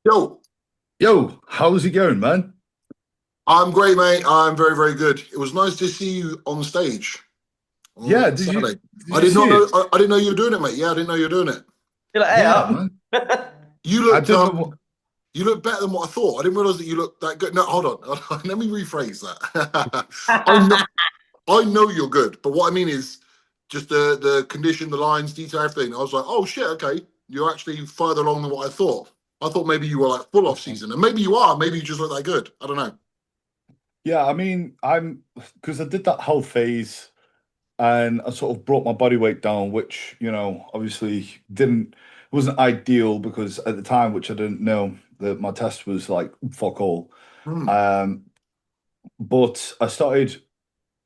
Yo, Yo, how's it going, man? I'm great, mate. I'm very, very good. It was nice to see you on stage Yeah, on Saturday. did you see Know. it? I didn't know you were doing it, mate. Yeah, I didn't know you were doing it. You're like, hey Yeah, up. man. You I looked don't know what. you looked better than what I thought. I didn't realize that you looked that good. No, hold on. Let me rephrase that. I know you're good, but what I mean is just the condition, the lines, detail, everything. I was like, oh shit, okay, you're actually further along than what I thought. I thought maybe you were like full off season, and maybe you are. Maybe you just look that good. I don't know. Yeah, I mean, I'm because I did that whole phase and I sort of brought my body weight down, which, obviously didn't wasn't ideal because at the time, which I didn't know, that my test was like fuck all. Hmm. Um, but I started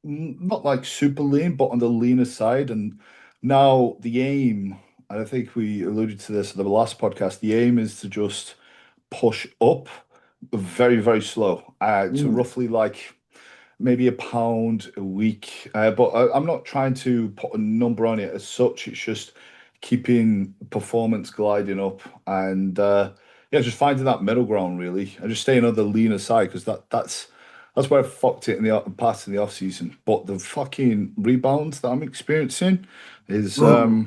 not like super lean, but on the leaner side. And now the aim, and I think we alluded to this in the last podcast, the aim is to just push up very, very slow to Hmm. roughly like maybe a pound a week. But I'm not trying to put a number on it as such. It's just keeping performance gliding up and yeah, just finding that middle ground really. And just staying on the leaner side because that's where I fucked it in the past in the off season. But the fucking rebounds that I'm experiencing is Hmm.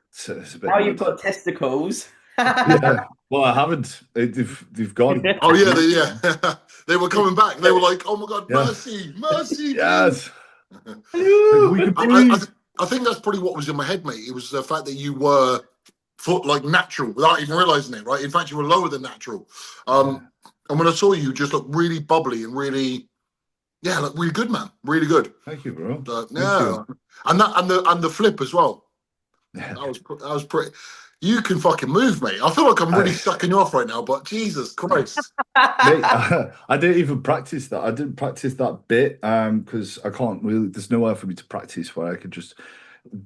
it's a bit Now you've mad. got testicles. Yeah. Well, I haven't. They've gone Oh yeah, completely. yeah. They were coming back. They were like, "Oh my God, Yeah. mercy, mercy, please." Yes. I, Like Hello. we could I, I breathe. th- I think that's probably what was in my head, mate. It was the fact that you were foot like natural without even realizing it, right? In fact, you were lower than natural. Yeah. And when I saw you, you just looked really bubbly and really, yeah, like really good, man, really good. Thank you, bro. So, Thank you. yeah, and the flip as well. Yeah. That was pretty. You can fucking move, mate. I feel like I'm really I, sucking you off right now, but Jesus Christ. mate, I didn't even practice that. I didn't practice that bit because I can't really. There's nowhere for me to practice where I could just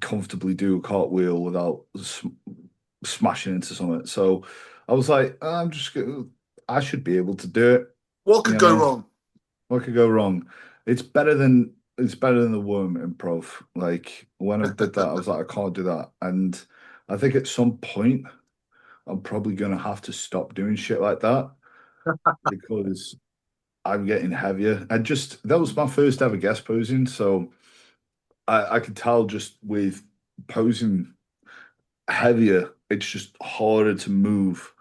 comfortably do a cartwheel without smashing into something. So I was like, I'm just gonna. I should be able to do it. What could You go know, wrong? what could go wrong? It's better than the worm improv. Like when I did that, I was like, I can't do that. And I think at some point, I'm probably gonna have to stop doing shit like that because I'm getting heavier. And just that was my first ever guest posing, so I could tell just with posing heavier, it's just harder to move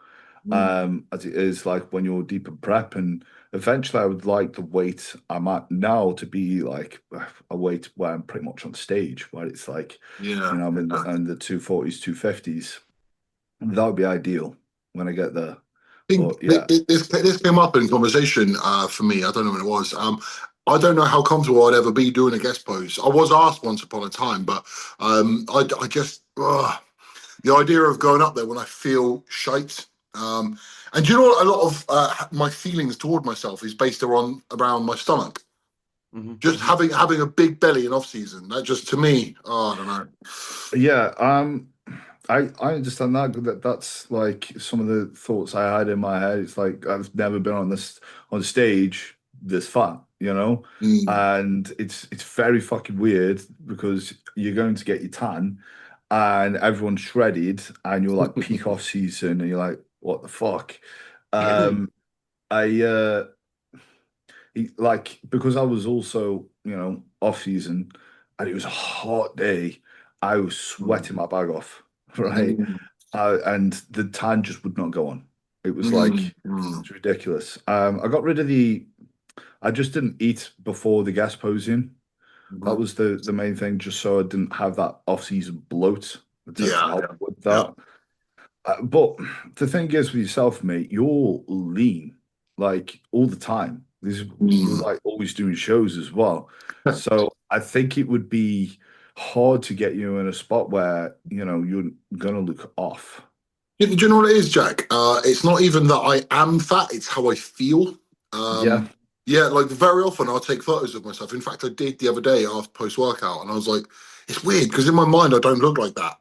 as it is like when you're deep in prep. And eventually, I would like the weight I'm at now to be like a weight where I'm pretty much on stage, where it's like, Yeah. I'm in the 240s, 250s. That would be ideal when I get there. Think But yeah, this came up in conversation for me. I don't know when it was. I don't know how comfortable I'd ever be doing a guest pose. I was asked once upon a time, but I just the idea of going up there when I feel shaped. And do you know what? A lot of my feelings toward myself is based around my stomach. Mhm, Just mhm. having a big belly in off season. That just to me, oh, I don't know. yeah. I understand that's like some of the thoughts I had in my head. It's like I've never been on stage this fat, Mm. and it's very fucking weird because you're going to get your tan, and everyone's shredded, and you're like peak off season, and you're like, what the fuck? Um, I like because I was also off season, and it was a hot day. I was sweating my bag off, right? Mm. And the tan just would not go on. It was Mm. like Mm. it's ridiculous. I got rid of I just didn't eat before the gas posing. That Mhm. was the main thing, just so I didn't have that off-season bloat to Yeah, help with yeah. that. But the thing is with yourself, mate, you're lean like all the time. You're Mm. like always doing shows as well. So I think it would be hard to get you in a spot where, you're gonna look off. Do you know what it is, Jack? It's not even that I am fat; it's how I feel. Yeah. Yeah, like very often I'll take photos of myself. In fact, I did the other day after post workout, and I was like, it's weird because in my mind I don't look like that.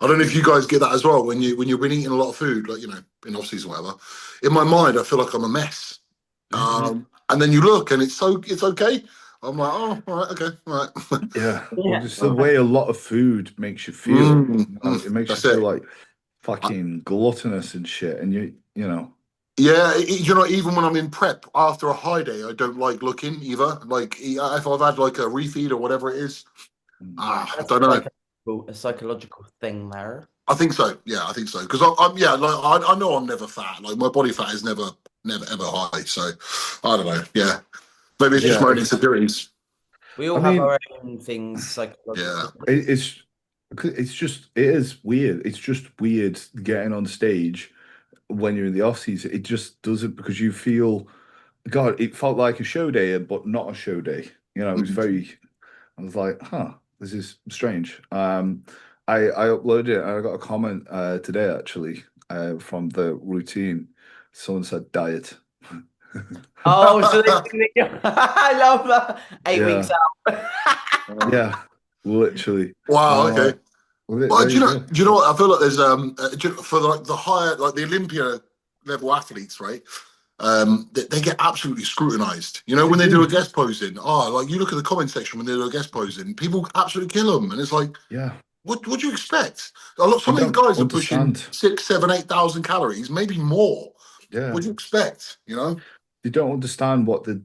I don't know if you guys get that as well when you've been eating a lot of food, like in off season, whatever. In my mind, I feel like I'm a mess. And then you look, and it's okay. I'm like, oh, all right, okay, all right. Yeah. Well, Yeah. just the way a lot of food makes you feel. It makes you That's feel it. like fucking gluttonous and shit, and you know. Yeah, even when I'm in prep after a high day, I don't like looking either. Like if I've had like a refeed or whatever it is, I That's don't know. like a psychological thing there. I think so. Yeah, I think so. Because I'm yeah, like I know I'm never fat. Like my body fat is never ever high. So I don't know. Yeah, maybe it's just Yeah, my own insecurities. We I all have mean, our own things Yeah. psychologically. it is weird. It's just weird getting on stage when you're in the off season. It just does it because you feel, God, it felt like a show day, but not a show day. You know, it was Mhm. very. I was like, huh, this is strange. I uploaded it and I got a comment today actually from the routine. Someone said diet. Oh, so they think I love that. 8 weeks Yeah, out. yeah, literally. And Wow. I'm like, Okay. well, Well, there you go. do you know what? I feel like there's for like the higher, like the Olympia level athletes, right? They get absolutely scrutinized. You know, They when they do a do. guest posing, like you look at the comment section when they do a guest posing, people absolutely kill them, and it's like, Yeah, what do you expect? they Some of these don't guys are pushing understand. 6, 7, 8,000 calories, maybe more. Yeah, What do you expect? You know? they don't understand what the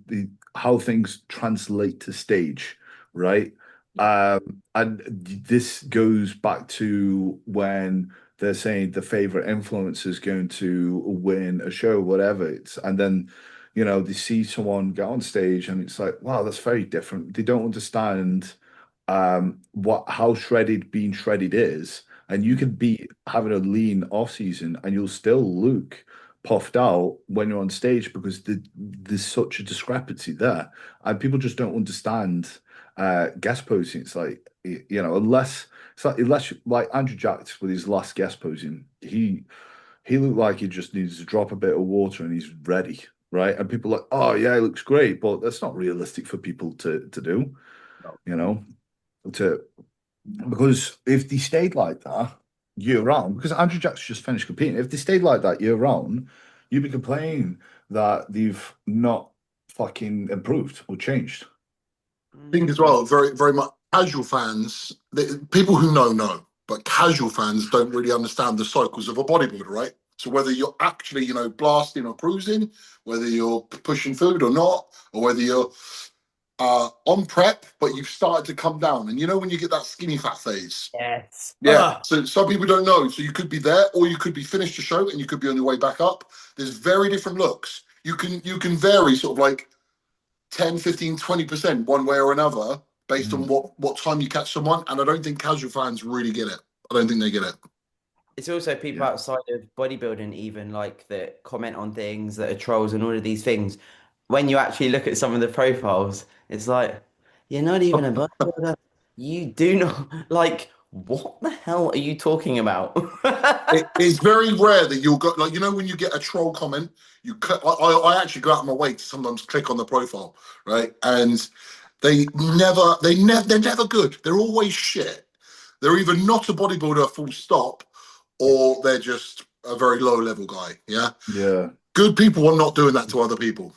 how things translate to stage, right? And this goes back to when they're saying the favorite influencer is going to win a show, whatever it's, and then they see someone get on stage and it's like, wow, that's very different. They don't understand what how shredded being shredded is, and you could be having a lean off season and you'll still look puffed out when you're on stage because there's such a discrepancy there, and people just don't understand guest posing. It's like unless unless like Andrew Jacked with his last guest posing, he looked like he just needs to drop a bit of water and he's ready, right? And people are like, oh yeah, he looks great, but that's not realistic for people to do, you know, to because if they stayed like that year round, because Andrew Jack's just finished competing, if they stayed like that year round, you'd be complaining that they've not fucking improved or changed. I think as well, very, very much casual fans, people who know, but casual fans don't really understand the cycles of a bodybuilder, right? So whether you're actually, blasting or cruising, whether you're pushing food or not, or whether you're on prep, but you've started to come down. And when you get that skinny fat phase? Yes. Yeah. So some people don't know. So you could be there, or you could be finished the show and you could be on your way back up. There's very different looks. You can vary sort of like 10, 15, 20% one way or another based on Mm. what time you catch someone. And I don't think casual fans really get it. I don't think they get it. It's also people Yeah. outside of bodybuilding, even like that comment on things that are trolls and all of these things. When you actually look at some of the profiles, it's like, you're not even a bodybuilder. You do not like, what the hell are you talking about? It's very rare that you'll go like when you get a troll comment, I actually go out of my way to sometimes click on the profile, right? And they're never good. They're always shit. They're either not a bodybuilder full stop, or they're just a very low level guy. Yeah. Yeah. Good people are not doing that to other people.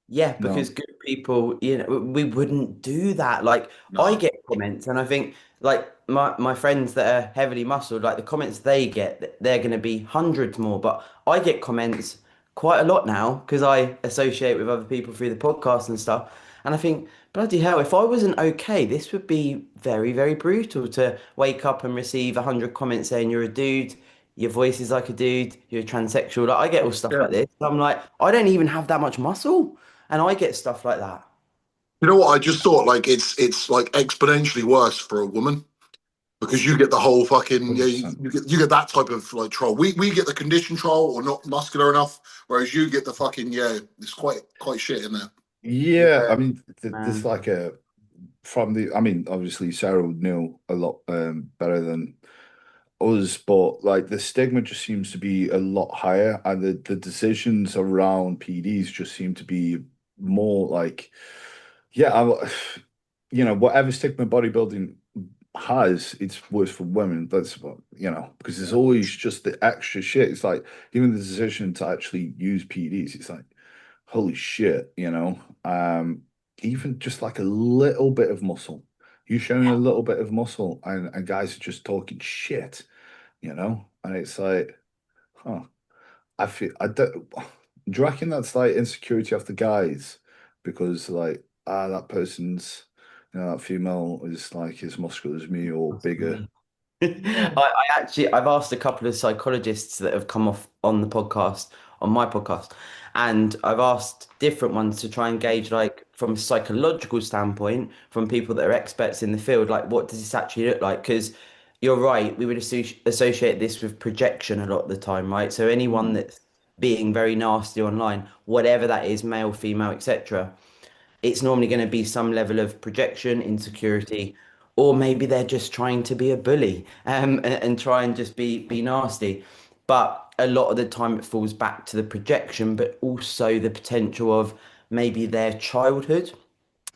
Yeah, No. because good people, we wouldn't do that. Like I No. get comments and I think like my friends that are heavily muscled, like the comments they get, they're going to be hundreds more. But I get comments quite a lot now because I associate with other people through the podcast and stuff. And I think, bloody hell, if I wasn't okay, this would be very, very brutal to wake up and receive 100 comments saying you're a dude, your voice is like a dude, you're a transsexual. Like I get all stuff Yeah. like this. I'm like, I don't even have that much muscle. And I get stuff like that. You know what? I just thought like it's like exponentially worse for a woman because you get the whole fucking yeah, you, 100%. you get that type of like troll. We get the condition troll or not muscular enough, whereas you get the fucking yeah, it's quite shit in there. Yeah, Yeah, I mean, there's man. like a from the. I mean, obviously Sarah would know a lot better than us, but like the stigma just seems to be a lot higher, and the decisions around PDs just seem to be more like, yeah, whatever stigma bodybuilding has, it's worse for women. That's what, because there's always just the extra shit. It's like even the decision to actually use PDs, it's like, holy shit, even just like a little bit of muscle. You showing a little bit of muscle and guys are just talking shit, you know? and it's like, huh, I don't, do you reckon that's like insecurity of the guys? Because like, that person's, that female is like as muscular as me or bigger. I've asked a couple of psychologists that have come off on the podcast, on my podcast, and I've asked different ones to try and gauge, like, from a psychological standpoint, from people that are experts in the field, like, what does this actually look like? Because you're right, we would associate this with projection a lot of the time, right? So anyone Mm. that's being very nasty online, whatever that is, male, female, etc., it's normally going to be some level of projection, insecurity, or maybe they're just trying to be a bully, and try and just be nasty. But a lot of the time it falls back to the projection, but also the potential of maybe their childhood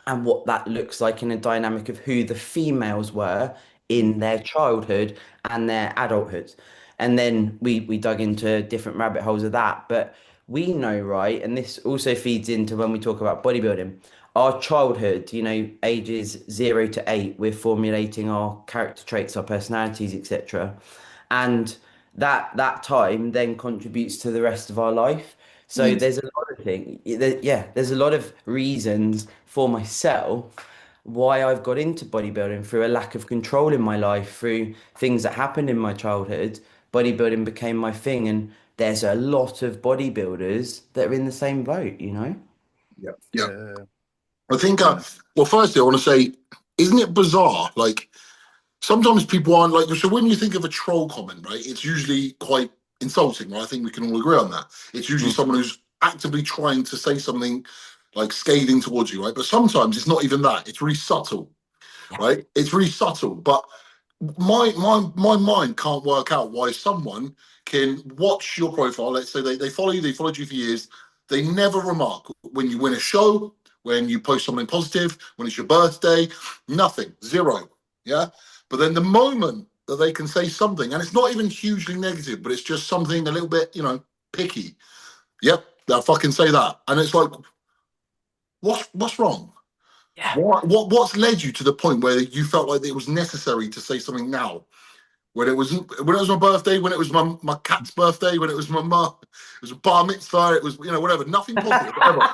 and what that looks like in a dynamic of who the females were in their childhood and their adulthood. And then we dug into different rabbit holes of that. But we know, right, and this also feeds into when we talk about bodybuilding, our childhood, ages 0 to 8, we're formulating our character traits, our personalities, etc. And that time then contributes to the rest of our life. So Mm. there's a lot of things. Yeah, there's a lot of reasons for myself why I've got into bodybuilding through a lack of control in my life, through things that happened in my childhood. Bodybuilding became my thing, and there's a lot of bodybuilders that are in the same boat. Yeah. Yeah. Yeah. I think, Yeah. well, firstly, I want to say, isn't it bizarre? Like, sometimes people aren't like, so when you think of a troll comment, right, it's usually quite insulting, right? I think we can all agree on that. It's usually Mm. someone who's actively trying to say something like scathing towards you, right? But sometimes it's not even that. It's really subtle, Yeah. right? It's really subtle. But my mind can't work out why someone can watch your profile. Let's say they follow you, they followed you for years. They never remark when you win a show, when you post something positive, when it's your birthday, nothing, zero. Yeah. But then the moment that they can say something, and it's not even hugely negative, but it's just something a little bit, picky. Yep, they'll fucking say that. And it's like, what's wrong? Yeah. What's led you to the point where you felt like it was necessary to say something now? When it was my birthday, when it was my cat's birthday, when it was it was a bar mitzvah, it was whatever, nothing positive ever.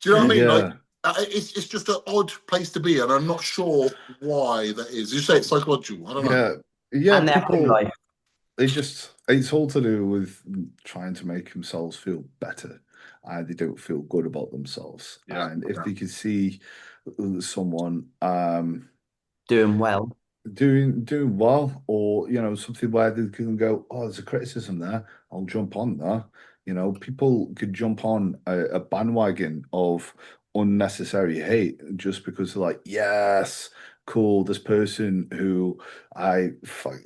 Do you know what I mean? Like Yeah. it's just an odd place to be, and I'm not sure why that is. You say it's psychological. I don't know. Yeah. Yeah. And their home People, life. it's all to do with trying to make themselves feel better. And they don't feel good about themselves. Yeah. And if Yeah. they can see someone Doing well. doing well, or something where they can go, oh, there's a criticism there, I'll jump on that. People could jump on a bandwagon of unnecessary hate just because they're like, yes, cool, this person who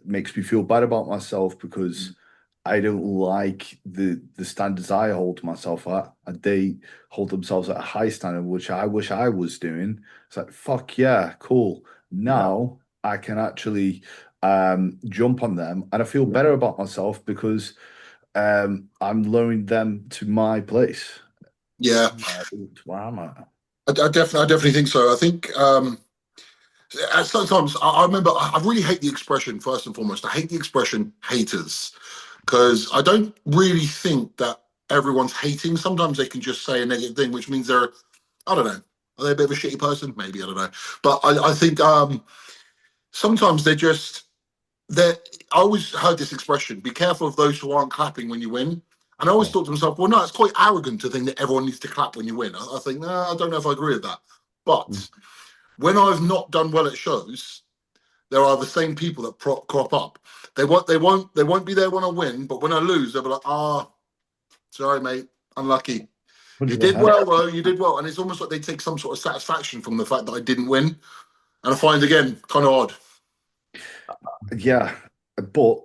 makes me feel bad about myself because I don't like the standards I hold myself at, and they hold themselves at a high standard, which I wish I was doing. It's like, fuck yeah, cool. Yeah. Now I can actually jump on them, and I feel Yeah. better about myself because I'm lowering them to my place, Yeah. to where I'm at. I definitely think so. I think sometimes I remember I really hate the expression. First and foremost, I hate the expression haters because I don't really think that everyone's hating. Sometimes they can just say a negative thing, which means they're, I don't know, are they a bit of a shitty person? Maybe, I don't know. But I think sometimes they're. I always heard this expression: "Be careful of those who aren't clapping when you win." And I always Yeah. thought to myself, well, no, it's quite arrogant to think that everyone needs to clap when you win. I think, no, I don't know if I agree with that. Mm. But when I've not done well at shows, there are the same people that crop up. They won't be there when I win, but when I lose, they'll be like, sorry, mate, unlucky. You did 100%. well though, you did well. And it's almost like they take some sort of satisfaction from the fact that I didn't win. And I find again kind of odd. Yeah, but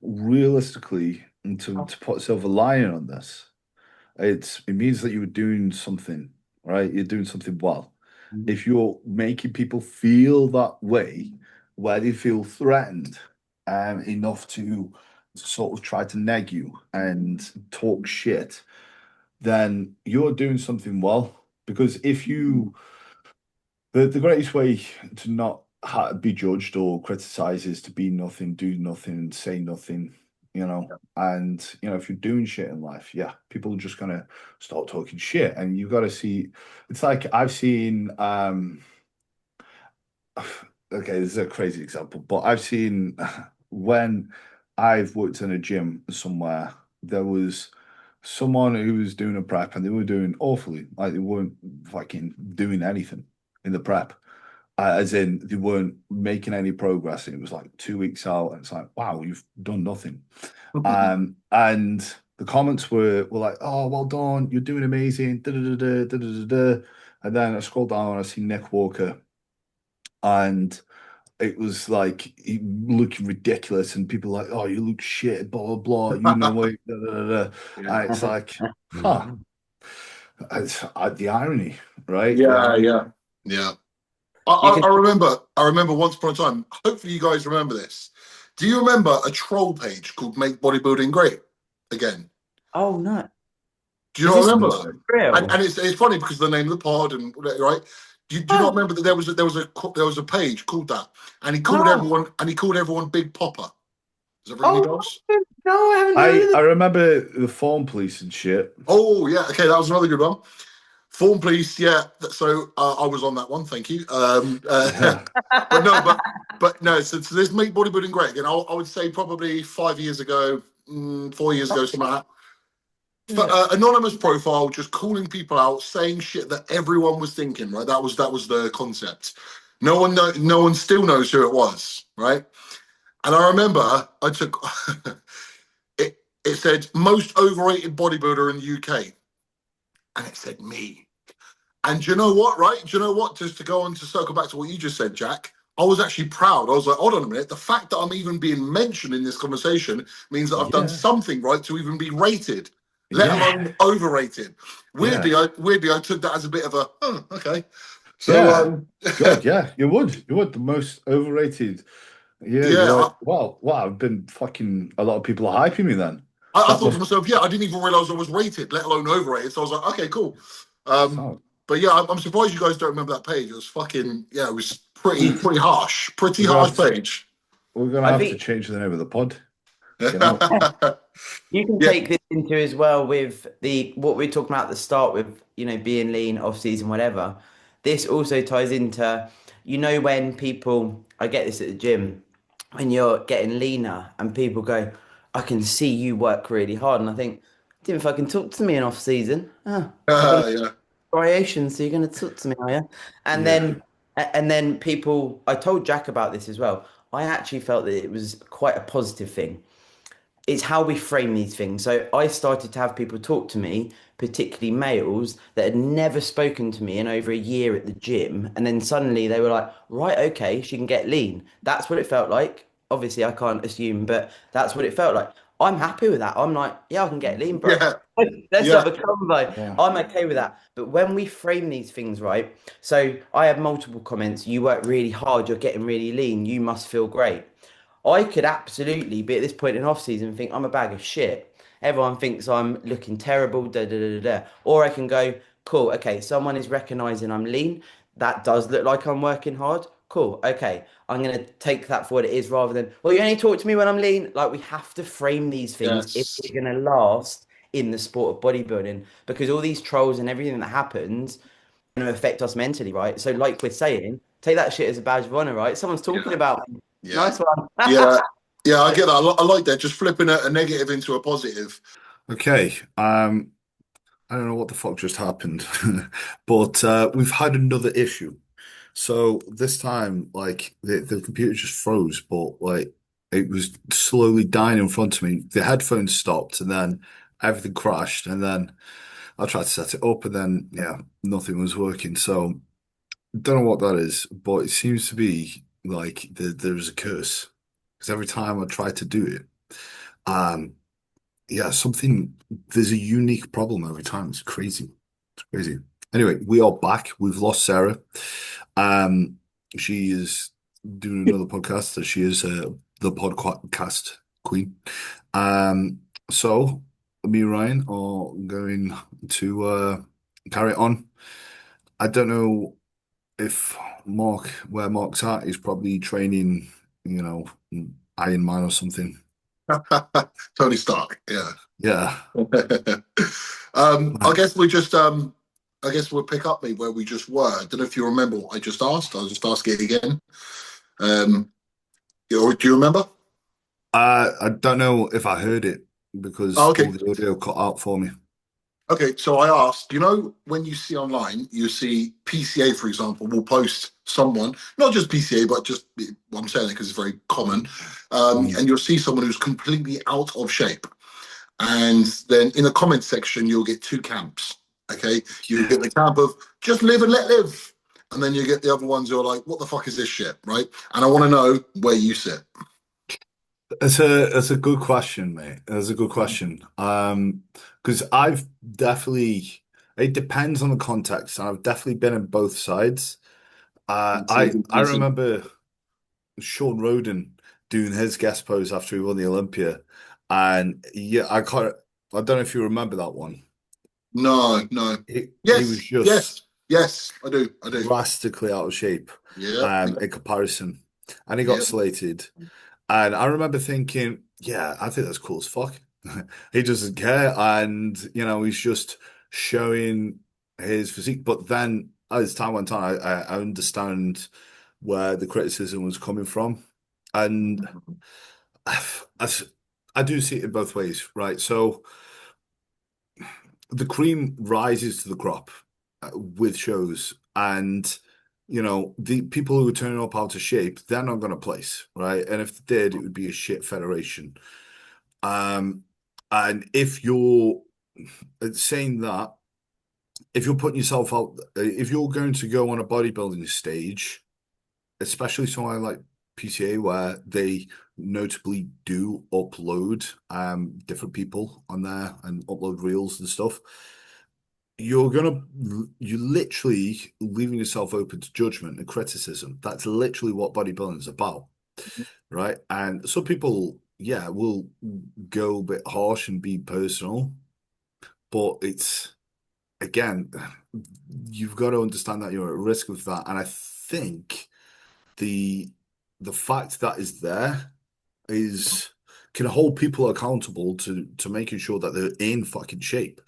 realistically, and to put a silver lining on this, it means that you're doing something, right? You're doing something well. If you're making people feel that way, where they feel threatened enough to sort of try to neg you and talk shit, then you're doing something well. Because if you, the greatest way to not be judged or criticized is to be nothing, do nothing, say nothing, And if you're doing shit in life, yeah, people are just gonna start talking shit, and you've got to see. It's like I've seen. Okay, this is a crazy example, but I've seen when I've worked in a gym somewhere, there was someone who was doing a prep and they were doing awfully, like they weren't fucking doing anything in the prep. As in, they weren't making any progress. And it was like 2 weeks out, and it's like, wow, you've done nothing. And the comments were like, oh, well done, you're doing amazing. Da, da, da, da, da, da, da, da. And then I scrolled down and I see Nick Walker, and it was like he looking ridiculous, and people like, oh, you look shit, blah blah blah. What? Da, da, da, da. And it's like, huh? It's the irony, right? Yeah. You can. I remember once upon a time. Hopefully, you guys remember this. Do you remember a troll page called "Make Bodybuilding Great Again"? Oh no. Do you Is not this remember that? real? And it's funny because the name of the pod and right. Do you not Oh, remember that there was a page called that, and no. he called everyone Big Popper. Does that ring any Oh bells? no, I haven't heard I of I it. remember the phone police and shit. Oh yeah, okay, that was another good one. Form Police, yeah. So I was on that one. Thank you. Yeah, But no, but no. So this Make Bodybuilding Great Again. I would say probably 5 years ago, 4 years ago, something like that. Yeah. Anonymous profile, just calling people out, saying shit that everyone was thinking. Right, that was the concept. No one still knows who it was. Right, and I remember I took it. It said most overrated bodybuilder in the UK, and it said me. And do you know what? Right? Do you know what? Just to go on to circle back to what you just said, Jack. I was actually proud. I was like, hold on a minute. The fact that I'm even being mentioned in this conversation means that I've done yeah, something right to even be rated, let yeah, alone overrated. yeah, Weirdly, I took that as a bit of a, oh, okay. So, yeah. God, yeah, you would. The most overrated. Yeah, you're yeah, like, wow, wow. I've been fucking. A lot of people are hyping me then. I That thought to must myself, yeah, I didn't even realize I was rated, let alone overrated. So I was like, okay, cool. sound. But yeah, I'm surprised you guys don't remember that page. It was fucking, yeah, it was You, pretty harsh, pretty We're gonna have harsh to. page. We're gonna I have to think change the name of the pod. Fucking hell. Yeah. you can take this into as well with the what we are talking about at the start with, being lean, off season, whatever. This also ties into, when people, I get this at the gym, when you're getting leaner and people go, I can see you work really hard. And I think, didn't fucking talk to me in off season. Oh, I've got Yeah. variation, so you're going to talk to me, are you? And Yeah, then people, I told Jack about this as well. I actually felt that it was quite a positive thing. It's how we frame these things. So I started to have people talk to me, particularly males that had never spoken to me in over a year at the gym, and then suddenly they were like, right, okay, she can get lean. That's what it felt like. Obviously, I can't assume, but that's what it felt like. I'm happy with that. I'm like, yeah, I can get lean, bro. Yeah. Let's Yeah. have a convo. yeah, I'm okay with that. But when we frame these things right, so I had multiple comments. You work really hard. You're getting really lean. You must feel great. I could absolutely be at this point in off season and think I'm a bag of shit. Everyone thinks I'm looking terrible, da da da da da. Or I can go, cool, okay, someone is recognizing I'm lean. That does look like I'm working hard. Cool, okay. I'm gonna take that for what it is rather than, well, you only talk to me when I'm lean. Like we have to frame these things if Yes. we're gonna last in the sport of bodybuilding because all these trolls and everything that happens going to affect us mentally, right? So, like we're saying, take that shit as a badge of honor, right? Someone's talking Yeah. about me. Yeah. Nice one. Yeah. Yeah. I get that. I like that. Just flipping a negative into a positive. okay. I don't know what the fuck just happened, but we've had another issue. So this time, like the computer just froze, but like it was slowly dying in front of me. The headphones stopped, and then everything crashed. And then I tried to set it up, and then yeah, nothing was working. So don't know what that is, but it seems to be like there's a curse because every time I try to do it, um, yeah, there's a unique problem every time. It's crazy. It's crazy. Anyway, we are back. We've lost Sarah. Um, she is doing another podcast. So she is the podcast queen. So me and Ryan are going to carry it on. I don't know if where Mark's at, he's probably training, you know, Iron Man or something. Tony Stark. Yeah. Yeah. I guess we just I guess we'll pick up maybe where we just were. I don't know if you remember what I just asked. I'll just ask it again. Um, do you remember? I don't know if I heard it Oh, because okay. all the audio cut out for me. Okay, so I asked, when you see online, you see PCA, for example, will post someone, not just PCA, but just, well, I'm saying it because it's very common, Mm. and you'll see someone who's completely out of shape. And then in the comment section, you'll get two camps. Okay, you get the camp of just live and let live. And then you get the other ones who are like, what the fuck is this shit, right? And I want to know where you sit. It's a good question, mate. It's a good question. Because I've definitely it depends on the context, and I've definitely been in both sides. I remember Sean Roden doing his guest pose after he won the Olympia, and yeah, I don't know if you remember that one. No, no. He was Yes, just yes, yes, I do, I do. drastically out of shape, Yep, in comparison, and he got yep. slated. And I remember thinking, yeah, I think that's cool as fuck. He doesn't care, and he's just showing his physique. But then, as time went on, I understand where the criticism was coming from, and I, I do see it in both ways, right? So the cream rises to the crop with shows, and the people who are turning up out of shape, they're not going to place, right? And if they did, it would be a shit federation. Um, and if you're saying that, if you're putting yourself out, if you're going to go on a bodybuilding stage, especially somewhere like PCA where they notably do upload different people on there and upload reels and stuff, you're literally leaving yourself open to judgment and criticism. That's literally what bodybuilding is about, right? And some people, yeah, will go a bit harsh and be personal, but it's again, you've got to understand that you're at risk with that. And I think the the fact that is there is can hold people accountable to making sure that they're in fucking shape.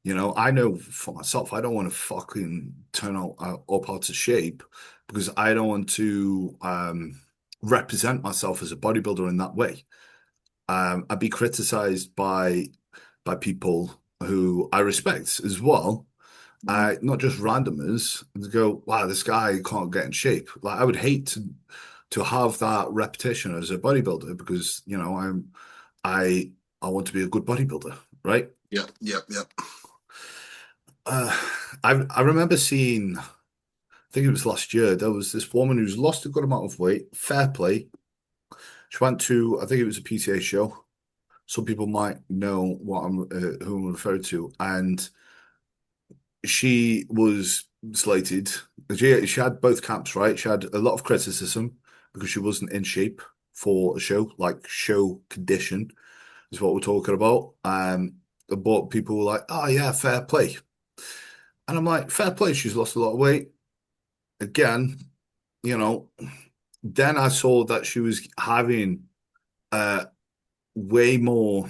I know for myself, I don't want to fucking turn out up out of shape because I don't want to represent myself as a bodybuilder in that way. I'd be criticized by people who I respect as well. Not just randomers and go, wow, this guy can't get in shape. Like I would hate to have that repetition as a bodybuilder because I I want to be a good bodybuilder, right? Yep, yep, yep. Uh, I remember seeing, I think it was last year, there was this woman who's lost a good amount of weight, fair play. She went to, I think it was a PTA show. Some people might know who I'm referring to, and she was slated. She had both camps, right? She had a lot of criticism because she wasn't in shape for a show, like show condition is what we're talking about. But people were like, "Oh yeah, fair play," and I'm like, "Fair play." She's lost a lot of weight again, you know. Then I saw that she was having uh way more,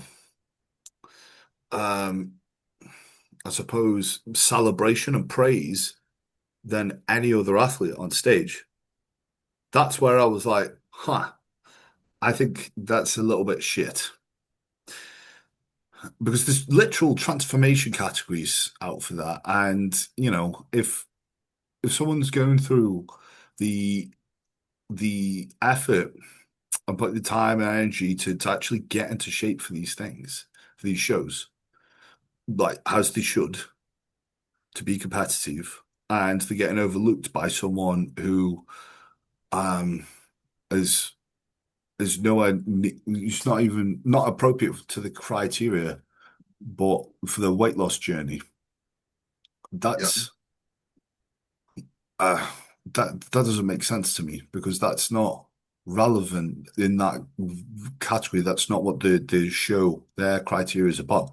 um, I suppose, celebration and praise than any other athlete on stage. That's where I was like, huh, I think that's a little bit shit. Because there's literal transformation categories out for that. And, if someone's going through the the effort and put the time and energy to actually get into shape for these things, for these shows, like as they should, to be competitive, and they're getting overlooked by someone who um is nowhere, it's not even not appropriate to the criteria, but for the weight loss journey, Yep. that's uh that doesn't make sense to me because that's not relevant in that category. That's not what the show their criteria is about.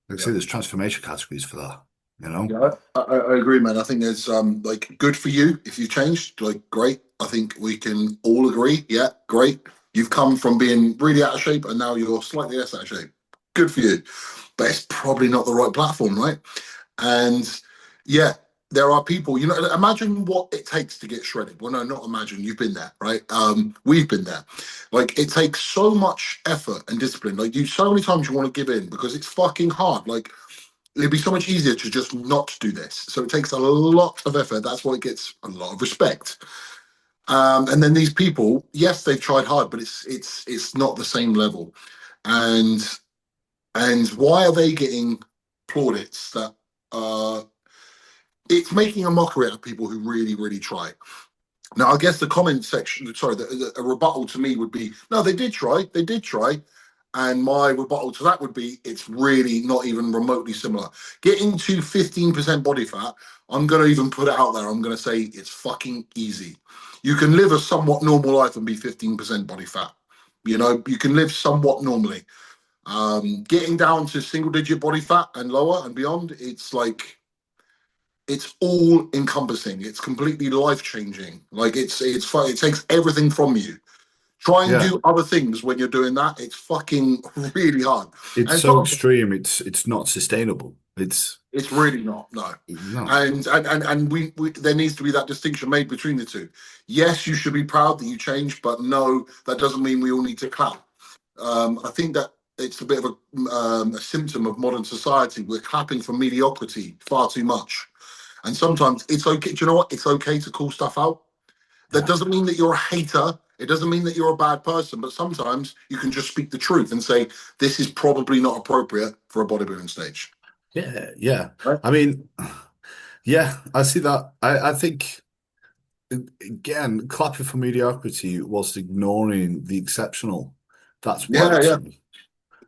Like I say, Yep. there's transformation categories for that. you know? Yeah, I agree, man. I think there's like good for you if you've changed, like great. I think we can all agree. Yeah, great. You've come from being really out of shape and now you're slightly less out of shape. Good for you. But it's probably not the right platform, right? And yeah, there are people, imagine what it takes to get shredded. Well, no, not imagine, you've been there, right? We've been there. Like it takes so much effort and discipline. Like you so many times you want to give in because it's fucking hard. Like it'd be so much easier to just not do this. So it takes a lot of effort. That's why it gets a lot of respect. And then these people, yes, they've tried hard, but it's not the same level. And why are they getting plaudits that it's making a mockery out of people who really, really try. Now, I guess the comment section, sorry, a rebuttal to me would be, no, they did try. And my rebuttal to that would be, it's really not even remotely similar. Getting to 15% body fat, I'm going to even put it out there. I'm going to say it's fucking easy. You can live a somewhat normal life and be 15% body fat. You can live somewhat normally. Getting down to single digit body fat and lower and beyond, it's all encompassing. It's completely life changing. Like it takes everything from you. Try and Yeah. do other things when you're doing that. It's fucking really hard. It's And it's so not. extreme, it's not sustainable. It's really not. No. No. And we there needs to be that distinction made between the two. Yes, you should be proud that you changed, but no, that doesn't mean we all need to clap. I think that it's a bit of a symptom of modern society. We're clapping for mediocrity far too much. And sometimes it's okay. Do you know what? It's okay to call stuff out. That Yeah. doesn't mean that you're a hater. It doesn't mean that you're a bad person. But sometimes you can just speak the truth and say, this is probably not appropriate for a bodybuilding stage. Yeah, yeah. Right? I mean, yeah, I see that. I think again, clapping for mediocrity whilst ignoring the exceptional. That's Yeah, wild yeah. to me.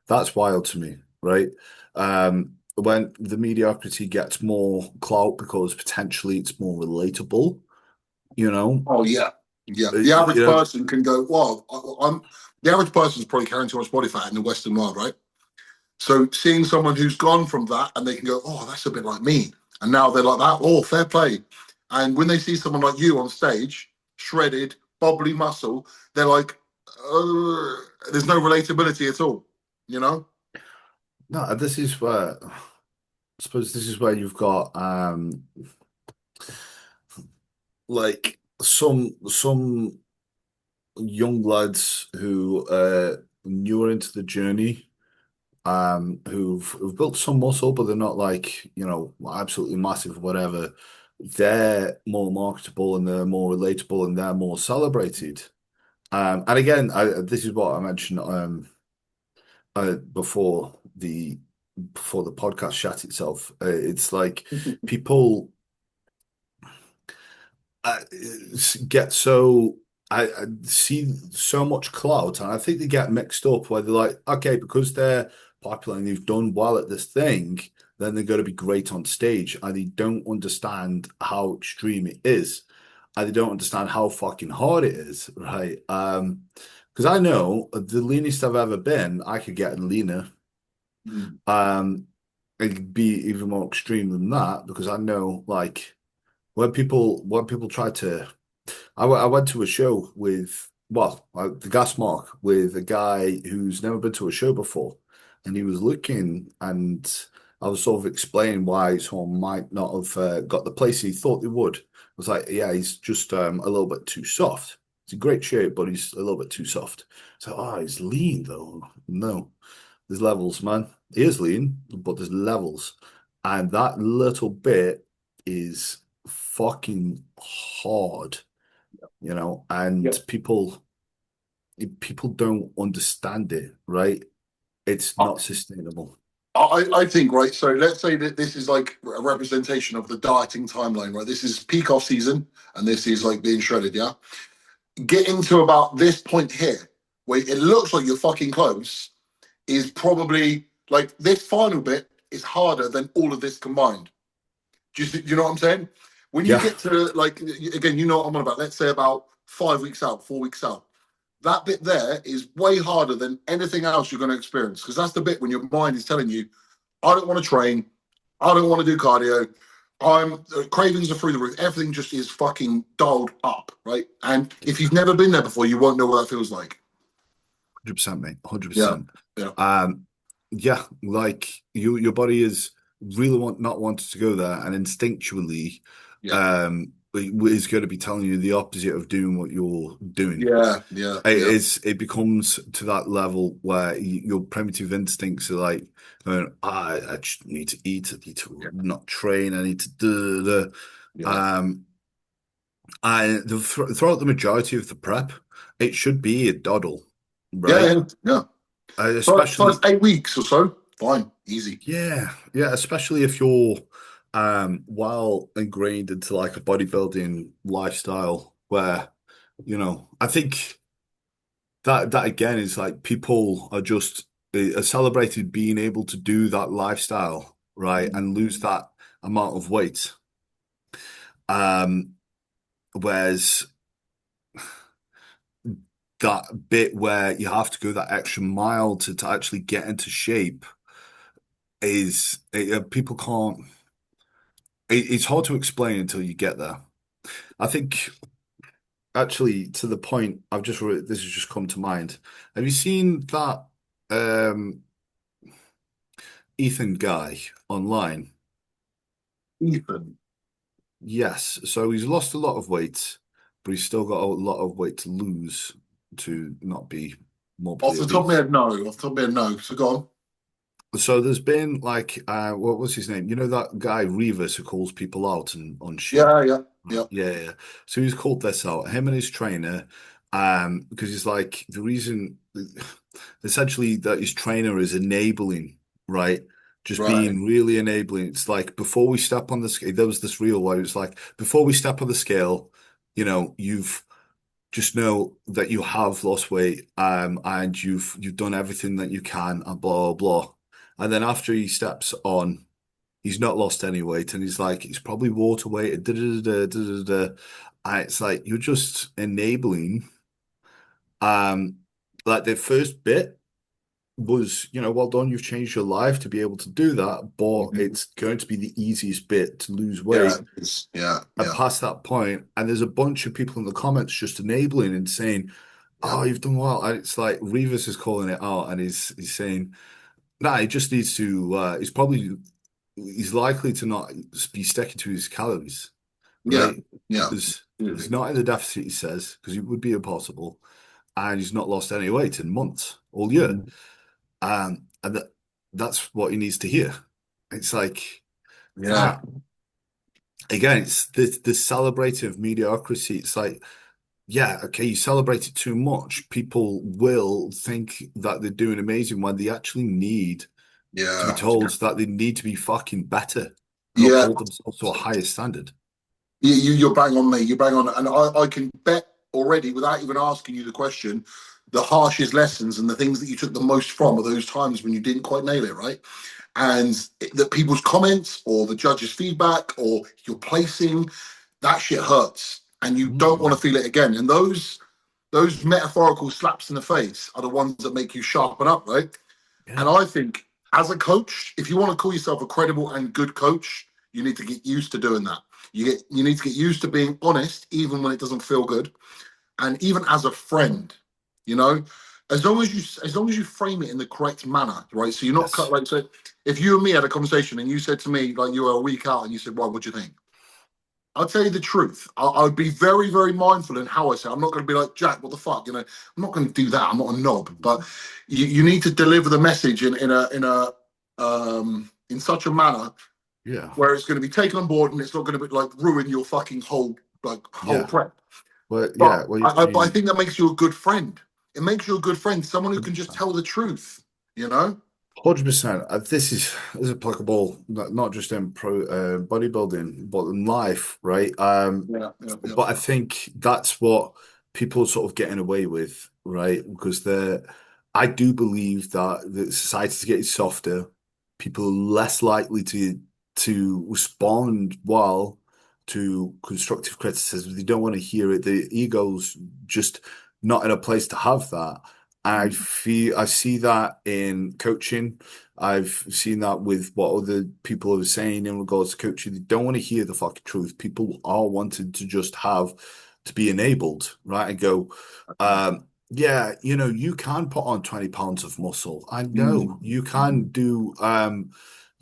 That's wild to me, right? When the mediocrity gets more clout because potentially it's more relatable, you know, Oh, yeah. Yeah. The you average know, person can go, well, the average person is probably carrying too much body fat in the Western world, right? So seeing someone who's gone from that and they can go, oh, that's a bit like me. And now they're like that, oh, fair play. And when they see someone like you on stage, shredded, bubbly muscle, they're like, there's no relatability at all, you know? no, this is where I suppose this is where you've got like some young lads who newer into the journey who've built some muscle, but they're not like, absolutely massive, whatever. They're more marketable and they're more relatable and they're more celebrated. And again, this is what I mentioned uh, before the before the podcast chat itself. It's like people uh, get so I see so much clout, and I think they get mixed up where they're like, okay, because they're popular and they've done well at this thing, then they're going to be great on stage, and they don't understand how extreme it is, and they don't understand how fucking hard it is, right? Because I know the leanest I've ever been, I could get leaner. Mm. Um, it'd be even more extreme than that because I know, like, when people try to I went to a show with, well, the gas mark with a guy who's never been to a show before. And he was looking, and I was sort of explaining why someone might not have got the place he thought they would. I was like, yeah, he's just a little bit too soft. It's a great shape, but he's a little bit too soft. So, he's lean though. No, there's levels, man. He is lean, but there's levels. And that little bit is fucking hard, and Yeah. people don't understand it, right? It's I, not sustainable. I think, right, so let's say that this is like a representation of the dieting timeline, right? This is peak off season and this is like being shredded, yeah? Getting to about this point here, where it looks like you're fucking close, is probably like this final bit is harder than all of this combined. Do you know what I'm saying? When you Yeah, get to like again, you know what I'm on about. Let's say about 5 weeks out, 4 weeks out. That bit there is way harder than anything else you're going to experience because that's the bit when your mind is telling you, I don't want to train. I don't want to do cardio. Cravings are through the roof. Everything just is fucking dialed up, right? And if you've never been there before, you won't know what that feels like. 100%, mate. Yeah, 100%. yeah, Yeah, like your body is really not wanting to go there, and instinctually, yeah, is going to be telling you the opposite of doing what you're doing. yeah, yeah, yeah, It becomes to that level where your primitive instincts are like, going, I just need to eat, I need to yeah, not train, I need to do the. yeah, Um, and throughout the majority of the prep, it should be a doddle, yeah, right? yeah, yeah. First Especially, 8 weeks or so, fine, easy. yeah, especially if you're well ingrained into like a bodybuilding lifestyle where, I think that again is like people are just are celebrated being able to do that lifestyle, right, and lose that amount of weight. Um, whereas that bit where you have to go that extra mile to actually get into shape is people can't. It's hard to explain until you get there. I think actually to the point this has just come to mind. Have you seen that um Ethan guy online? Ethan. Yes. So he's lost a lot of weight, but he's still got a lot of weight to lose to not be Off morbidly the top of my obese. head, no. Off the top of my head, no. So go on. So there's been like what was his name? You know that guy Revis who calls people out on shit. Yeah, yeah, Right. yeah, Yeah, yeah. So he's called this out, him and his trainer, because he's like the reason essentially that his trainer is enabling, right? Just right. being really enabling. It's like before we step on the scale, there was this reel where it's like before we step on the scale, you've just know that you have lost weight, and you've done everything that you can, and blah blah blah. And then after he steps on, he's not lost any weight, and he's like, it's probably water weight, and da da da da da da. And it's like you're just enabling. Um, like the first bit was, well done, you've changed your life to be able to do that, but Mhm. it's going to be the easiest bit to lose Yeah, weight. yeah, And yeah, past that point, and there's a bunch of people in the comments just enabling and saying, yeah, "Oh, you've done well." And it's like Revis is calling it out, and he's saying, "Nah, he just needs to. He's likely to not be sticking to his calories, yeah, right? yeah. Because he's Absolutely. not in the deficit, he says, because it would be impossible, and he's not lost any weight in months, all year, Mhm. and that's what he needs to hear. It's like, Yeah, nah. Again, it's the celebrating of mediocrity. It's like, yeah, okay, you celebrate it too much. People will think that they're doing amazing when they actually need to be yeah, told that they need to be fucking better and yeah. uphold themselves to a higher standard. You're bang on, mate. You're bang on, and I can bet already, without even asking you the question, the harshest lessons and the things that you took the most from are those times when you didn't quite nail it, right? And that people's comments or the judge's feedback or your placing, that shit hurts, and you don't want Mm. to feel it again. And those metaphorical slaps in the face are the ones that make you sharpen up, right? And Yeah, I think as a coach, if you want to call yourself a credible and good coach, you need to get used to doing that. You need to get used to being honest, even when it doesn't feel good, and even as a friend, you know, as long as you frame it in the correct manner, right? So you're not cut yes, like so. If you and me had a conversation and you said to me like you were a week out and you said, "Well, what do you think?" I'll tell you the truth. I'd be very, very mindful in how I say. I'm not going to be like Jack. What the fuck? I'm not going to do that. I'm not a knob. But you need to deliver the message in such a manner yeah, where it's going to be taken on board and it's not going to be like ruin your fucking whole yeah. prep. Well, But yeah. Well, I think that makes you a good friend. It makes you a good friend. Someone who can just 100%. tell the truth. You know? 100%. This is applicable not just in bodybuilding, but in life, right? Yeah, yeah, yeah. But I think that's what people are sort of getting away with, right? Because I do believe that the society's getting softer. People are less likely to respond well to constructive criticism. They don't want to hear it. The ego's just not in a place to have that. I see that in coaching. I've seen that with what other people are saying in regards to coaching. They don't want to hear the fucking truth. People are wanting to just have to be enabled, right? And go, yeah, you can put on 20 pounds of muscle. I know Mm. you can do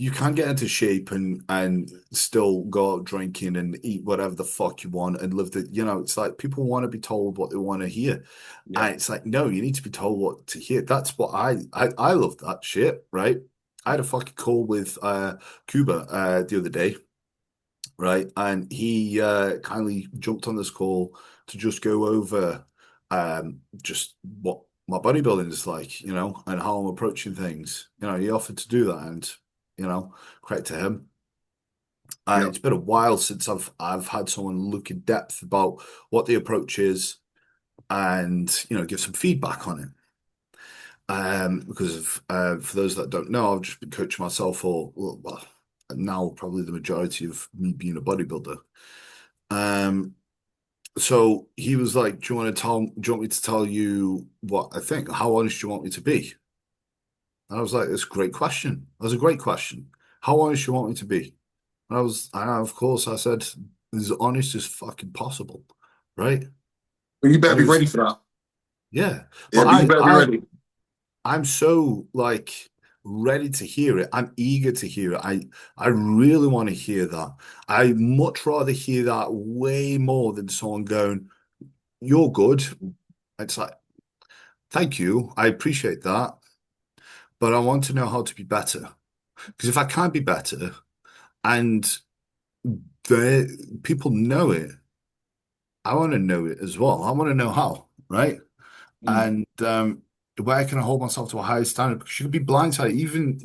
you can get into shape and still go out drinking and eat whatever the fuck you want and live it's like people want to be told what they want to hear. Yeah. And it's like, no, you need to be told what to hear. That's what I love that shit, right? I had a fucking call with Kuba the other day, right? And he kindly jumped on this call to just go over just what my bodybuilding is like, and how I'm approaching things. He offered to do that, and credit to him. And Yeah. it's been a while since I've had someone look in depth about what the approach is and give some feedback on it. Because for those that don't know, I've just been coaching myself for well, now probably the majority of me being a bodybuilder. Um, so he was like, do you want me to tell you what I think? How honest do you want me to be?" And I was like, "That's a great question. That's a great question. How honest do you want me to be?" Of course, I said, "As honest as fucking possible, right?" But you better And be it was, ready for that. yeah. Yeah, But but you better be ready. I'm so like ready to hear it. I'm eager to hear it. I really want to hear that. I much rather hear that way more than someone going, "You're good." It's like, thank you. I appreciate that. But I want to know how to be better. Because if I can't be better and people know it, I want to know it as well. I want to know how, right? Mm. And where can I hold myself to a higher standard? Because you could be blindsided, even,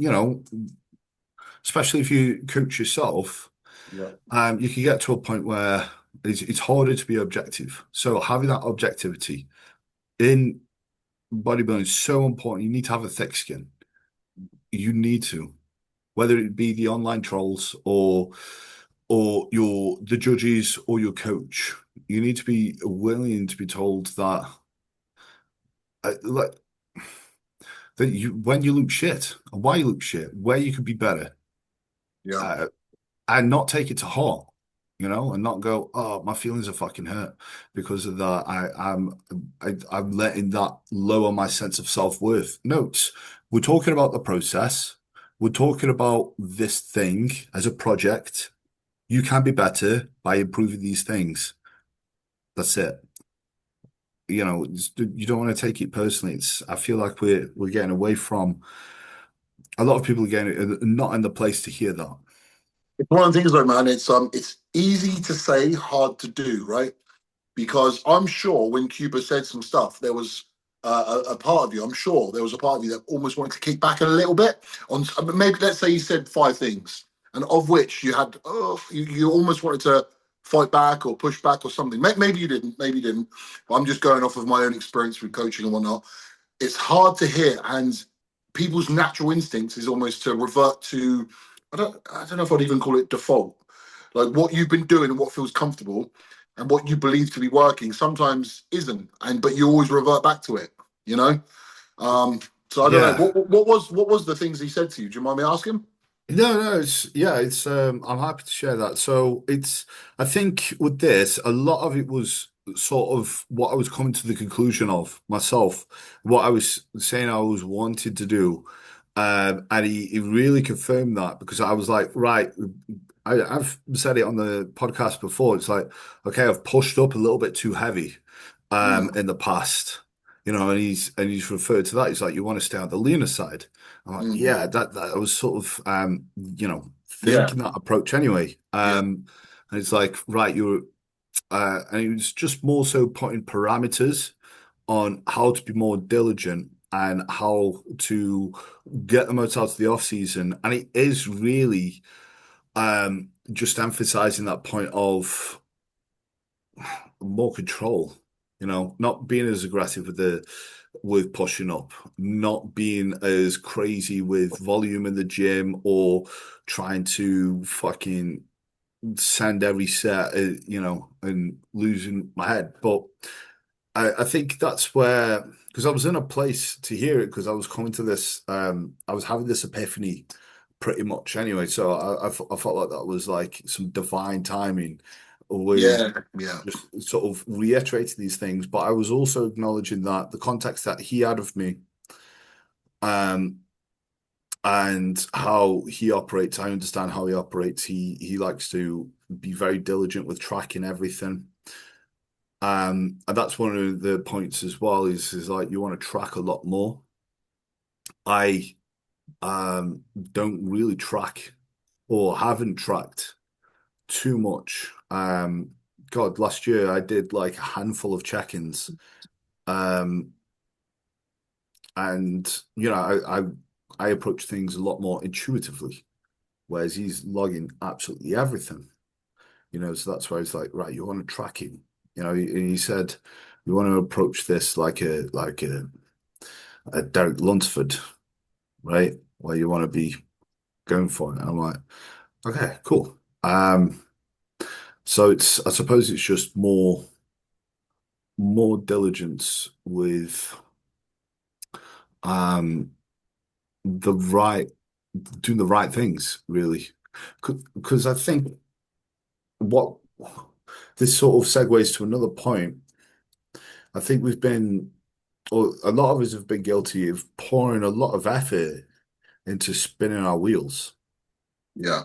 especially if you coach yourself, Yeah. you can get to a point where it's harder to be objective. So having that objectivity in bodybuilding is so important. You need to have a thick skin. You need to, whether it be the online trolls or the judges or your coach. You need to be willing to be told that like that you when you look shit and why you look shit, where you could be better. Yeah. Uh, and not take it to heart, and not go, oh, my feelings are fucking hurt because of that. I'm letting that lower my sense of self-worth. Notes. We're talking about the process. We're talking about this thing as a project. You can be better by improving these things. That's it. You don't want to take it personally. I feel like we're getting away from a lot of people are getting not in the place to hear that. It's one of the things though, man, it's easy to say, hard to do, right? Because I'm sure when Cuba said some stuff, there was a part of you. I'm sure there was a part of you that almost wanted to kick back a little bit. On maybe let's say he said five things, and of which you had, you almost wanted to fight back or push back or something. Maybe you didn't, maybe you didn't. But I'm just going off of my own experience with coaching and whatnot. It's hard to hear, and people's natural instincts is almost to revert to, I don't know if I'd even call it default, like what you've been doing and what feels comfortable and what you believe to be working sometimes isn't, and but you always revert back to it, you know. Um, so I don't know Yeah. what was the things he said to you. Do you mind me asking? No, it's I'm happy to share that. So I think with this, a lot of it was sort of what I was coming to the conclusion of myself, what I was saying I was wanted to do. And he really confirmed that because I was like, right, I've said it on the podcast before. It's like, okay, I've pushed up a little bit too heavy Mm, in the past, and he's referred to that. He's like, you want to stay on the leaner side. I'm like, mm, yeah, that I was sort of yeah, thinking that approach anyway. yeah, And it's like, right, and it was just more so putting parameters on how to be more diligent and how to get the most out of the off season. And it is really just emphasizing that point of more control, not being as aggressive with pushing up, not being as crazy with volume in the gym or trying to fucking send every set, and losing my head. But I think that's where because I was in a place to hear it because I was coming to this. I was having this epiphany pretty much anyway. So I felt like that was like some divine timing with Yeah, yeah, just sort of reiterating these things. But I was also acknowledging that the context that he had of me, um, and how he operates. I understand how he operates. He likes to be very diligent with tracking everything. And that's one of the points as well, is like you want to track a lot more. I don't really track or haven't tracked too much. God, last year I did like a handful of check-ins. Um, and you know, I approach things a lot more intuitively, whereas he's logging absolutely everything. You know, so that's why it's like, right, you want to track him. You know, he said you want to approach this like a Derek Lunsford, right? Where you want to be going for it. And I'm like, okay, cool. So I suppose it's just more diligence with um the right doing the right things, really. Because I think what this sort of segues to another point. I think we've been, or a lot of us have been guilty of pouring a lot of effort into spinning our wheels. yeah,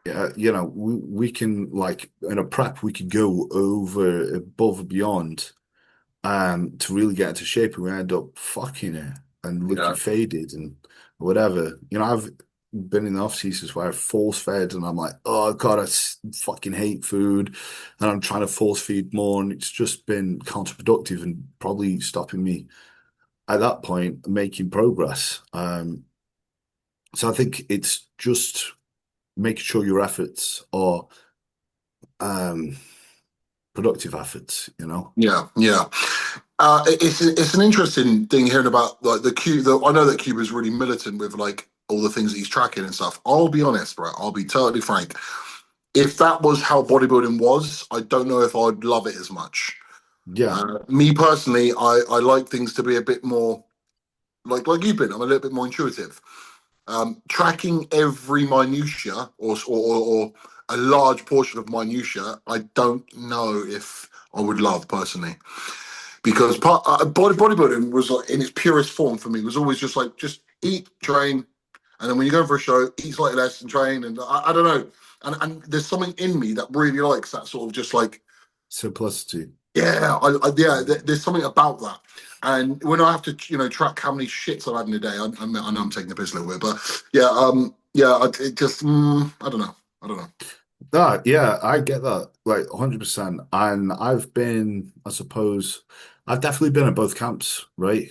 Yeah, you know, we can like in a prep we could go over above and beyond to really get into shape and we end up fucking it and looking yeah, faded and whatever. You know, I've been in the off seasons where I've force fed and I'm like, oh God, fucking hate food and I'm trying to force feed more and it's just been counterproductive and probably stopping me at that point making progress. So I think it's just making sure your efforts are um, productive efforts, you know? yeah, yeah. It's an interesting thing hearing about like the Q. I know that Cuba's really militant with like all the things that he's tracking and stuff. I'll be honest, right? I'll be totally frank. If that was how bodybuilding was, I don't know if I'd love it as much. Yeah, Me personally, I like things to be a bit more like you've been. I'm a little bit more intuitive. Tracking every minutia or a large portion of minutia, I don't know if I would love personally because bodybuilding was like in its purest form for me was always just like just eat, train, and then when you're going for a show, eat slightly less and train, and I don't know, and there's something in me that really likes that sort of just like simplicity. yeah, there's something about that. And when I have to, track how many shits I've had in a day, I know I'm taking the piss a little bit, but yeah, it just, I don't know, I don't know. That, yeah, I get that, like 100%. And I've been, I suppose, I've definitely been at both camps, right?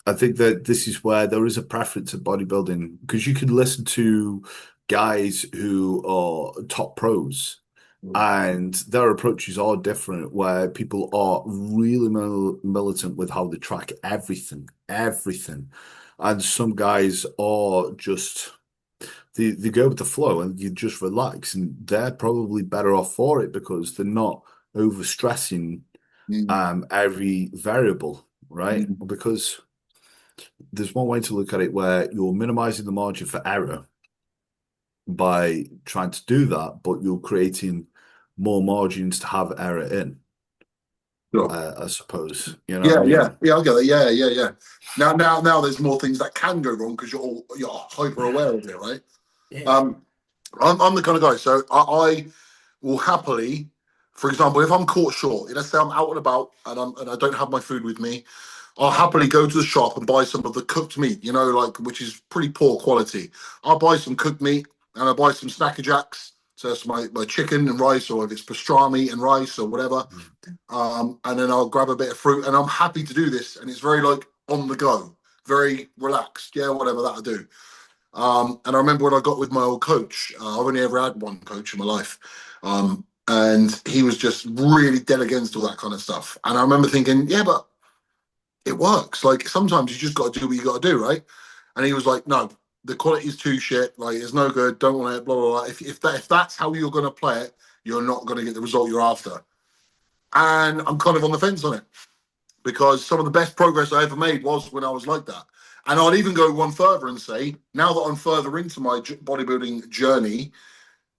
I think that this is where there is a preference in bodybuilding because you can listen to guys who are top pros and their approaches are different, where people are really militant with how they track everything, everything. And some guys are just they go with the flow and you just relax, and they're probably better off for it because they're not over stressing Mm, every variable, right? mm, Because there's one way to look at it where you're minimizing the margin for error by trying to do that, but you're creating more margins to have error in, sure. I suppose. You know what I Yeah, yeah, mean? yeah, I get it. Yeah, yeah, yeah. Now, there's more things that can go wrong because you're hyper aware of it, right? Yeah. Um, I'm the kind of guy. So I will happily, for example, if I'm caught short, let's say I'm out and about and I don't have my food with me, I'll happily go to the shop and buy some of the cooked meat, like which is pretty poor quality. I'll buy some cooked meat and I'll buy some snacker jacks. So that's my chicken and rice, or if it's pastrami and rice or whatever. And then I'll grab a bit of fruit, and I'm happy to do this. And it's very like on the go, very relaxed. Yeah, whatever that'll do. And I remember when I got with my old coach, I've only ever had one coach in my life. And he was just really dead against all that kind of stuff. And I remember thinking, yeah, but it works. Like sometimes you just got to do what you got to do, right? And he was like, no, the quality's too shit. Like it's no good. Don't want it. Blah blah blah. If that's how you're going to play it, you're not going to get the result you're after. And I'm kind of on the fence on it. because some of the best progress I ever made was when I was like that. And I'd even go one further and say, now that I'm further into my bodybuilding journey,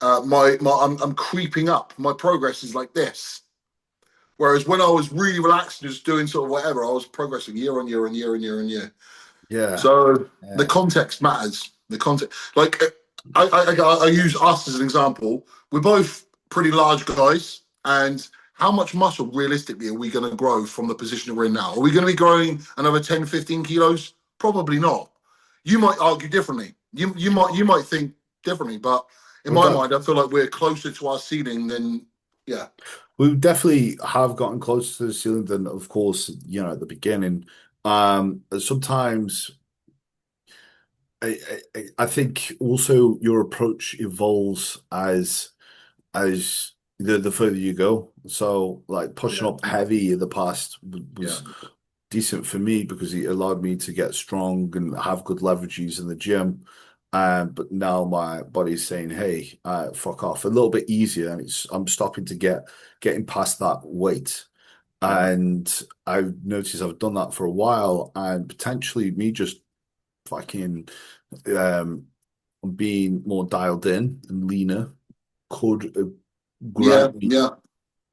I'm creeping up. My progress is like this. Whereas when I was really relaxed and just doing sort of whatever, I was progressing year on year and year and year and year. Yeah. So the Yeah. context matters. The context, like I use us as an example. We're both pretty large guys, and how much muscle realistically are we going to grow from the position we're in now? Are we going to be growing another 10, 15 kilos? Probably not. You might argue differently. You might think differently, but in Well, my mind, I feel like we're closer to our ceiling than yeah. we definitely have gotten closer to the ceiling than, of course, at the beginning. Sometimes I think also your approach evolves as the further you go. So like pushing Yeah. up heavy in the past Yeah. was decent for me because it allowed me to get strong and have good leverages in the gym. But now my body's saying, "Hey, fuck off." A little bit easier, and I'm stopping to getting past that weight. Yeah. And I've noticed I've done that for a while, and potentially me just fucking um, being more dialed in and leaner could Yeah. grant me Yeah.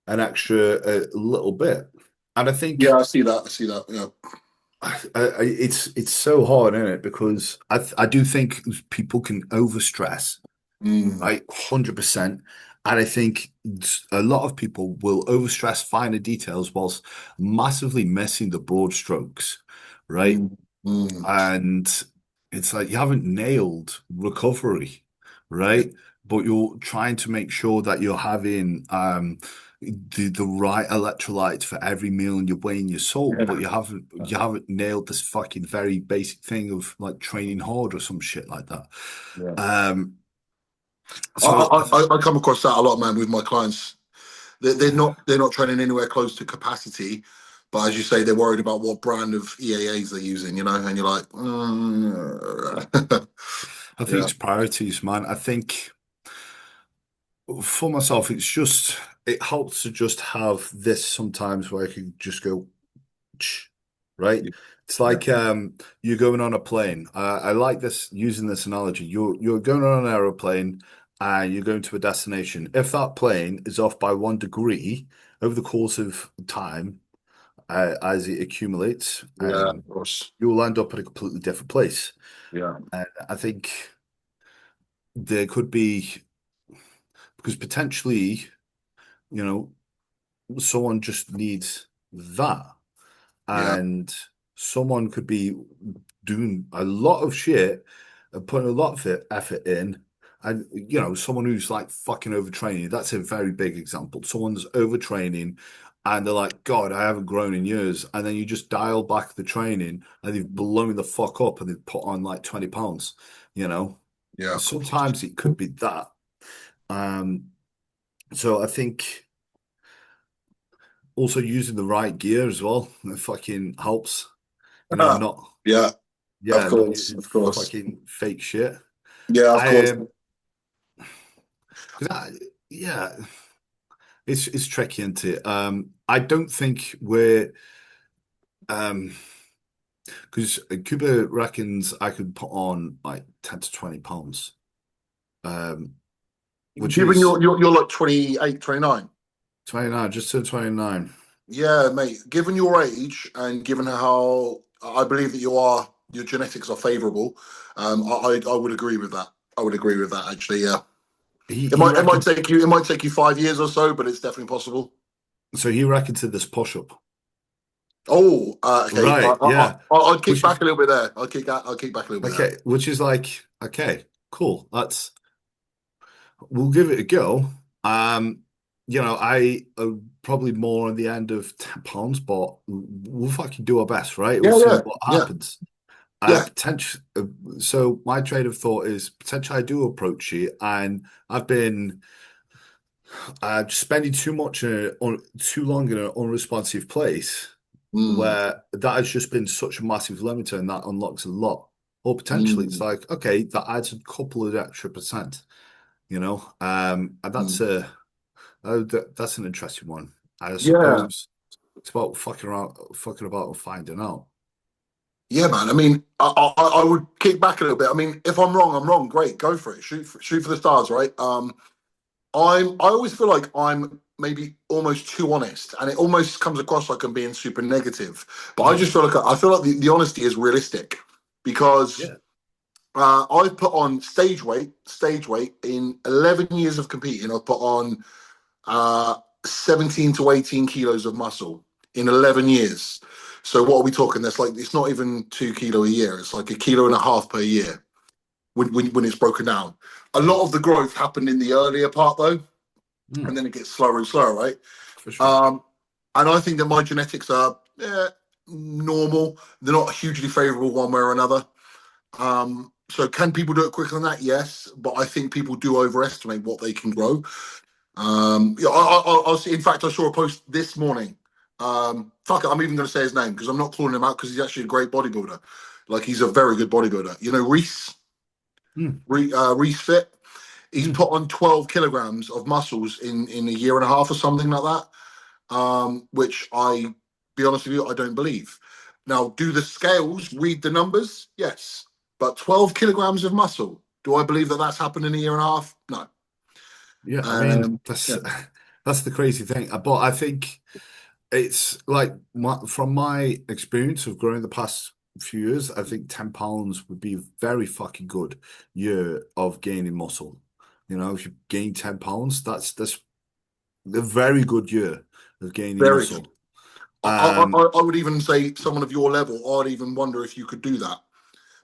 an extra little bit. And I think Yeah. I see that. I see that. Yeah. it's so hard, isn't it? Because I do think people can overstress, Mm. right? 100%. And I think a lot of people will overstress finer details whilst massively missing the broad strokes, right? Mm. Mm. And it's like you haven't nailed recovery, right? But you're trying to make sure that you're having the right electrolytes for every meal and you're weighing your salt, but Yeah. you haven't nailed this fucking very basic thing of like training hard or some shit like that. Yeah. Um, I, so I come across that a lot, man, with my clients. They're not training anywhere close to capacity, but as you say, they're worried about what brand of EAAs they're using, and you're like, I think yeah, it's priorities, man. I think for myself, it helps to just have this sometimes where I can just go, right? It's yeah, like you're going on a plane. I like this using this analogy. You're going on an aeroplane and you're going to a destination. If that plane is off by 1 degree over the course of time, as it accumulates, yeah, of course, you'll end up at a completely different place. yeah, And I think there could be because potentially, you know, someone just needs that. yeah, And someone could be doing a lot of shit and putting a lot of effort in. And, someone who's like fucking overtraining, that's a very big example. Someone's overtraining and they're like, God, I haven't grown in years. And then you just dial back the training and they've blown the fuck up and they've put on like 20 pounds, you know? yeah, of course. Sometimes it could be that. Um, so I think also using the right gear as well, it fucking helps. Not Yeah, of Yeah, not course, using of course, fucking fake shit. yeah, of I course. 'Cause yeah, it's tricky, isn't it? I don't think we're um because Kuba reckons I could put on like 10 to 20 pounds. Um, which Given is you're like 28, 29. 29, just turned 29. Yeah, mate. Given your age and given how I believe that your genetics are favourable, I would agree with that. I would agree with that actually. Yeah, He it he might reckon take you 5 years or so, but it's definitely possible. so he reckons to this push up. Oh, okay. Right, yeah. I'll kick Which back is a little bit there. I'll kick back a little bit there. okay, which is like, okay, cool. We'll give it a go. I probably more on the end of 10 pounds, but we'll fucking do our best, right? We'll Yeah, see yeah, what yeah, happens. yeah. Potential. So my train of thought is potentially I do approach it, and I've been spending too long in an unresponsive place Mm, where that has just been such a massive limiter, and that unlocks a lot. Or potentially it's mm, like, okay, that adds a couple of extra percent, and mm. that's an interesting one. I Yeah. suppose. It's about fucking about and finding out. Yeah, man. I mean, I would kick back a little bit. I mean, if I'm wrong, I'm wrong. Great, go for it. Shoot for the stars, right? I always feel like I'm maybe almost too honest, and it almost comes across like I'm being super negative. But I just feel like the honesty is realistic because Yeah. I've put on stage weight in 11 years of competing. I've put on 17 to 18 kilos of muscle in 11 years. So what are we talking? That's like, it's not even 2 kilo a year. It's like a kilo and a half per year when it's broken down. A lot of the growth happened in the earlier part though, and then it gets slower and slower, right? For sure. And I think that my genetics are normal. They're not hugely favorable one way or another. So can people do it quicker than that? Yes, but I think people do overestimate what they can grow. Yeah, I'll see. In fact, I saw a post this morning. Fuck it, I'm even going to say his name because I'm not calling him out because he's actually a great bodybuilder. Like he's a very good bodybuilder. You know, Reese Fit. He's put on 12 kilograms of muscles in a year and a half or something like that. Which I, be honest with you, I don't believe. Now, do the scales read the numbers? Yes, but 12 kilograms of muscle. Do I believe that that's happened in a year and a half? No. Yeah, I mean Yeah. that's the crazy thing. But I think it's like from my experience of growing the past few years, I think 10 pounds would be a very fucking good year of gaining muscle. You know, if you gain 10 pounds, that's a very good year of gaining Very. muscle. I would even say someone of your level, I'd even wonder if you could do that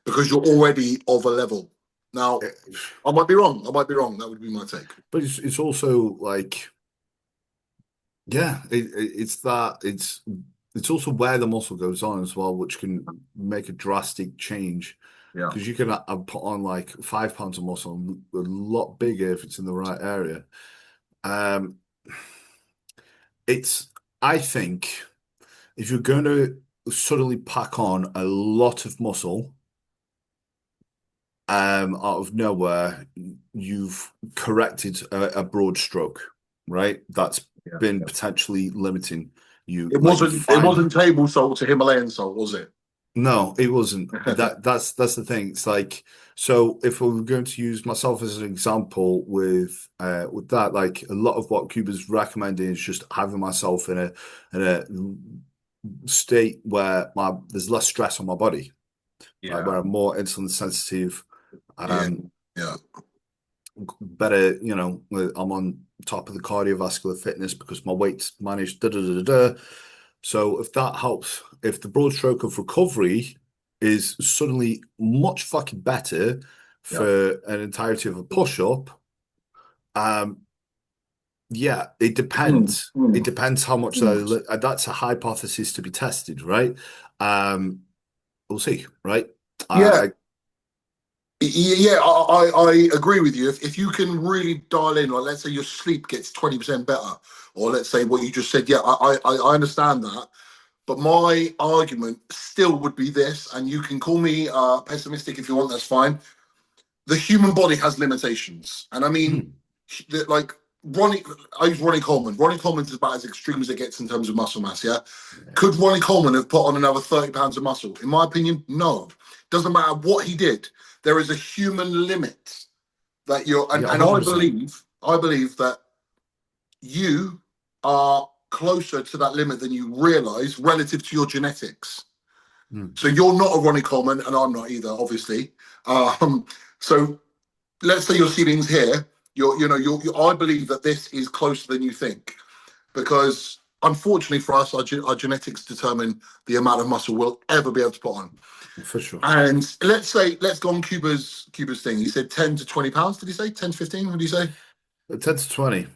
because you're already of a level. Now, I might be wrong. I might be wrong. That would be my take. But it's also like, yeah, it's also where the muscle goes on as well, which can make a drastic change. Yeah. Because you can put on like 5 pounds of muscle, a lot bigger if it's in the right area. Um, I think if you're going to suddenly pack on a lot of muscle, out of nowhere, you've corrected a broad stroke, right? That's Yeah. been potentially limiting you. It Like you wasn't. It find wasn't table salt to Himalayan salt, was it? no, it wasn't. That's the thing. It's like so if we were going to use myself as an example with that, like a lot of what Cuba's recommending is just having myself in a state where there's less stress on my body, like where I'm more insulin sensitive. Yeah. Um, Yeah. better, I'm on top of the cardiovascular fitness because my weight's managed. Da, da, da, da, da. So if that helps, if the broad stroke of recovery is suddenly much fucking better Yeah. for an entirety of a push-up, um, yeah, it depends. It depends how much that's a hypothesis to be tested, right? We'll see, right? Yeah. Yeah, I agree with you. If you can really dial in, like let's say your sleep gets 20% better, or let's say what you just said, yeah, I understand that. But my argument still would be this, and you can call me pessimistic if you want, that's fine. The human body has limitations. And I mean, like I use Ronnie Coleman. Ronnie Coleman's about as extreme as it gets in terms of muscle mass, yeah? Could Ronnie Coleman have put on another 30 pounds of muscle? In my opinion, no. Doesn't matter what he did. There is a human limit that you're, and Yeah, I 100%. believe that you are closer to that limit than you realize relative to your genetics. So you're not a Ronnie Coleman, and I'm not either, obviously. So let's say your ceiling's here. I believe that this is closer than you think, because unfortunately for us, our genetics determine the amount of muscle we'll ever be able to put on. For sure. And let's go on Cuba's thing. He said 10 to 20 pounds. Did he say 10 to 15? What did he say? 10 to 20.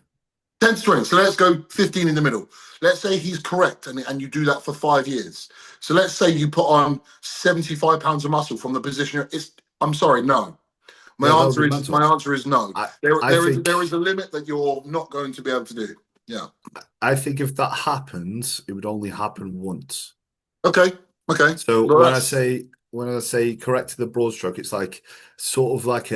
10 to 20. So let's go 15 in the middle. Let's say he's correct and you do that for 5 years. So let's say you put on 75 pounds of muscle from the position. I'm sorry, no. Yeah, that would be mental. My answer is no. I There is a limit that you're not going to be able to do. Yeah. I think if that happens, it would only happen once. Okay. So Well, when I say correct to the broad stroke, it's like sort of like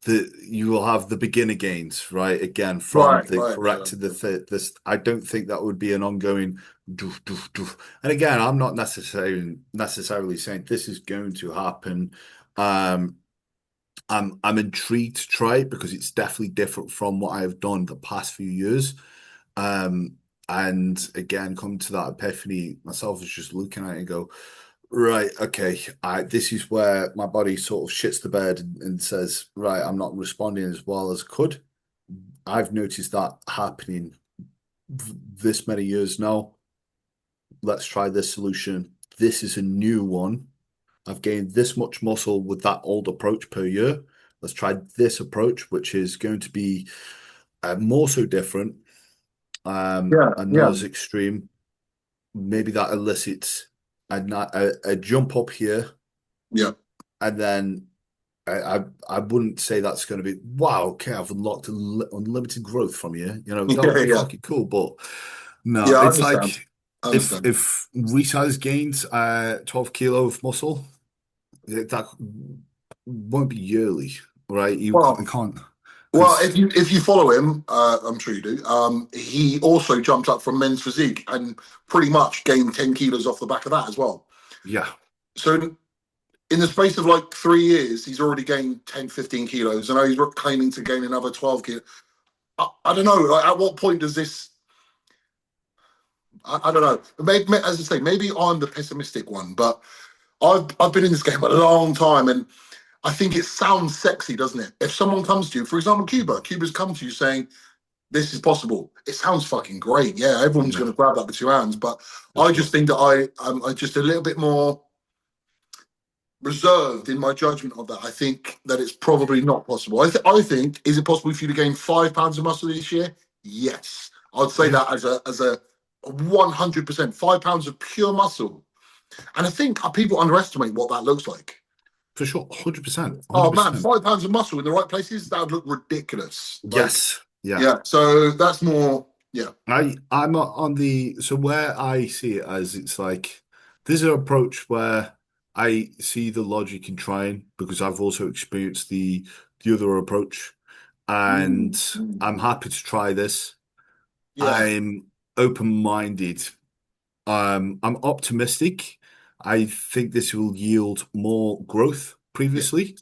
you will have the beginner gains, right? Again, from Right, the right, right, correct right. to the this. I don't think that would be an ongoing doof, doof, doof. And again, I'm not necessarily saying this is going to happen. Um, I'm intrigued to try it because it's definitely different from what I have done the past few years. Um, and again, come to that epiphany myself is just looking at it and go, right, okay, this is where my body sort of shits the bed and says, right, I'm not responding as well as could. I've noticed that happening this many years now. Let's try this solution. This is a new one. I've gained this much muscle with that old approach per year. Let's try this approach, which is going to be more so different Yeah, and not yeah, as extreme. Maybe that elicits a jump up here, yeah. and then I wouldn't say that's going to be wow. Okay, I've unlocked unlimited growth from you. You know that would Yeah, be yeah. fucking cool, but no, Yeah, I it's understand. like I if understand. if resize gains 12 kilo of muscle, that won't be yearly, right? You Well, can't well, because if you follow him, I'm sure you do. He also jumped up from men's physique and pretty much gained 10 kilos off the back of that as well. yeah, So in the space of like 3 years, he's already gained 10, 15 kilos. And now he's claiming to gain another 12 kilos. I don't know. Like, at what point does this? I don't know. Maybe, as I say, maybe I'm the pessimistic one, but I've been in this game a long time, and I think it sounds sexy, doesn't it? If someone comes to you, for example, Cuba's come to you saying this is possible. It sounds fucking great. Yeah, everyone's yeah, going to grab that with two hands, but for I just sure. think that I'm just a little bit more reserved in my judgment of that. I think that it's probably not possible. I think, is it possible for you to gain 5 pounds of muscle this year? Yes, I'd say Yeah, that as a 100%. 5 pounds of pure muscle, and I think people underestimate what that looks like. for sure, 100%, Oh man, 100%. 5 pounds of muscle in the right places, that would look ridiculous. Like, Yes, yeah. yeah. So that's more, yeah, I'm on the so where I see it as it's like there's an approach where I see the logic in trying because I've also experienced the other approach and mm, mm. I'm happy to try this. Yeah, I'm open-minded. I'm optimistic. I think this will yield more growth yeah, previously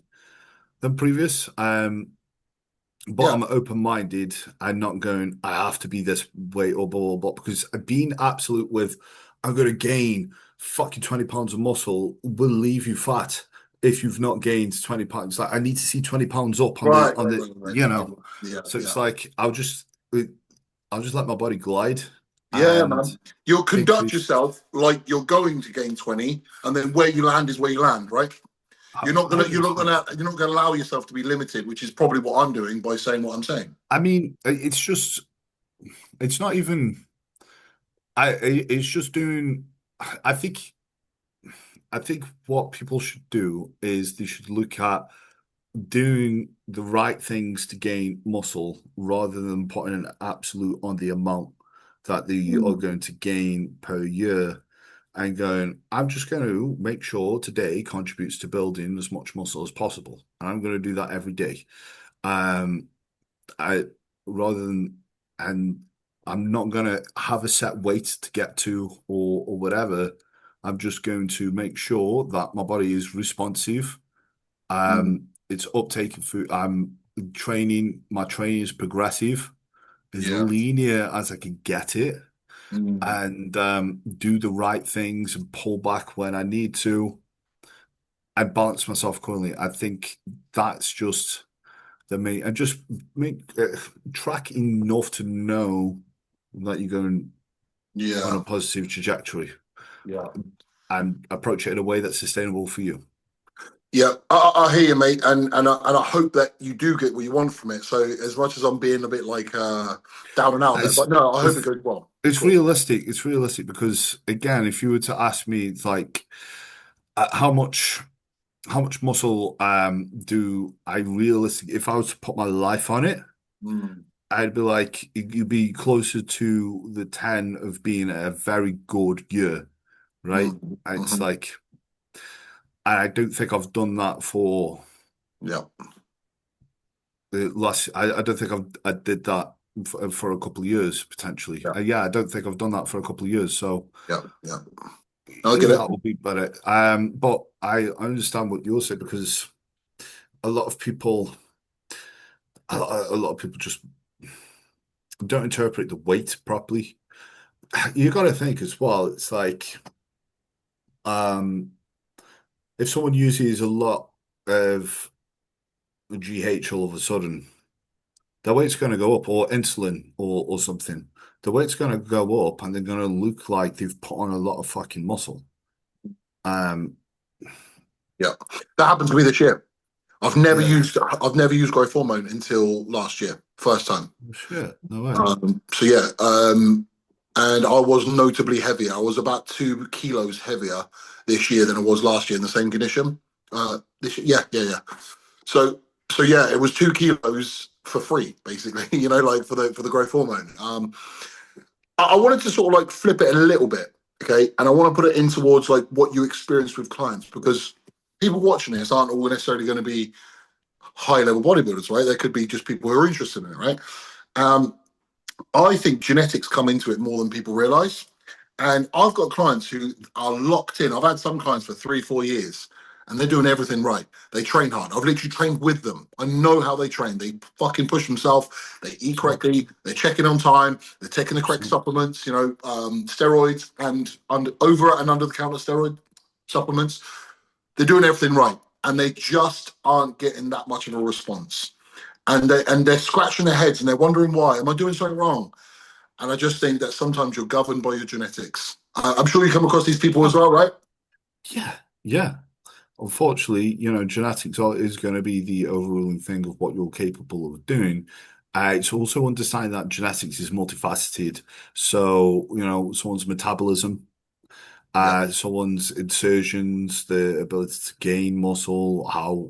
than previous. But yeah. I'm open-minded and not going, I have to be this way or blah, blah, blah. Because being absolute with, I'm going to gain fucking 20 pounds of muscle will leave you fat if you've not gained 20 pounds. Like, I need to see 20 pounds up Right, on right, the, right, right. you know. Yeah, So yeah. it's like, I'll just let my body glide Yeah, and man. You'll conduct increase. yourself like you're going to gain 20, and then where you land is where you land, right? You're not gonna allow yourself to be limited, which is probably what I'm doing by saying what I'm saying. I mean, it's just, it's not even, it's just doing, I think. I think what people should do is they should look at doing the right things to gain muscle rather than putting an absolute on the amount that they are Mm. going to gain per year and going, I'm just going to make sure today contributes to building as much muscle as possible. And I'm going to do that every day. Um, I rather than and I'm not gonna have a set weight to get to or whatever. I'm just going to make sure that my body is responsive. Mm. It's uptaking food. I'm training. My training is progressive, as Yeah. linear as I can get it, Mm. and do the right things and pull back when I need to. I balance myself accordingly. I think that's just the main, and just make track enough to know that you're going on a Yeah. positive trajectory Yeah. and approach it in a way that's sustainable for you. Yeah, I hear you, mate, and I hope that you do get what you want from it. So as much as I'm being a bit like down and out there, It's but no, I hope it it's goes well. it's Cool. realistic. It's realistic because again, if you were to ask me, it's like how much muscle do I realistic if I was to put my life on it, Mm. I'd be like you'd be closer to the 10 of being a very good year, right? Mm. It's Mhm. like I don't think I've done that for Yeah. last. I don't think I did that for a couple of years potentially. Yeah, Yeah, I don't think I've done that for a couple of years. So yeah, yeah. I get it. that will be better. But I understand what you're saying because a lot of people, a lot of people just don't interpret the weight properly. You got to think as well. It's like um, if someone uses a lot of GH all of a sudden, their weight's going to go up, or insulin, or something. The weight's going to go up, and they're going to look like they've put on a lot of fucking muscle. Um, Yeah, that happened to me this year. yeah. I've never used growth hormone until last year, first time. Oh, shit. No way. So yeah, and I was notably heavier. I was about 2 kilos heavier this year than I was last year in the same condition. Yeah. So so yeah, it was 2 kilos for free, basically. Like for the growth hormone. I wanted to sort of like flip it a little bit, okay, and I want to put it in towards like what you experience with clients because people watching this aren't all necessarily going to be high level bodybuilders, right? There could be just people who are interested in it, right? Um, I think genetics come into it more than people realize. And I've got clients who are locked in. I've had some clients for 3, 4 years and they're doing everything right. They train hard. I've literally trained with them. I know how they train. They fucking push themselves. They eat correctly. They're checking on time. They're taking the correct supplements, steroids and over and under the counter steroid supplements. They're doing everything right. And they just aren't getting that much of a response. And they're scratching their heads and they're wondering why. Am I doing something wrong? And I just think that sometimes you're governed by your genetics. I'm sure you come across these people as well, right? Yeah. Yeah. Unfortunately, genetics is going to be the overruling thing of what you're capable of doing. It's also understanding that genetics is multifaceted. So, someone's metabolism, Yeah. someone's insertions, the ability to gain muscle, how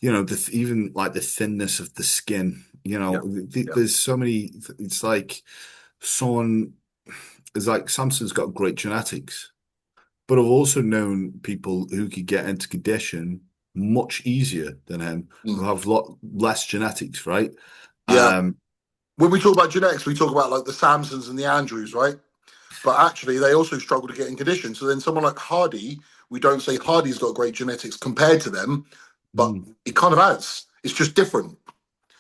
even like the thinness of the skin. Yeah. Yeah. There's so many. It's like someone is like Samson's got great genetics, but I've also known people who could get into condition much easier than him, who Mm. have a lot less genetics, right? Yeah. Um, When we talk about genetics, we talk about like the Samsons and the Andrews, right? But actually, they also struggle to get in condition. So then someone like Hardy, we don't say Hardy's got great genetics compared to them, but mm, it kind of has. It's just different.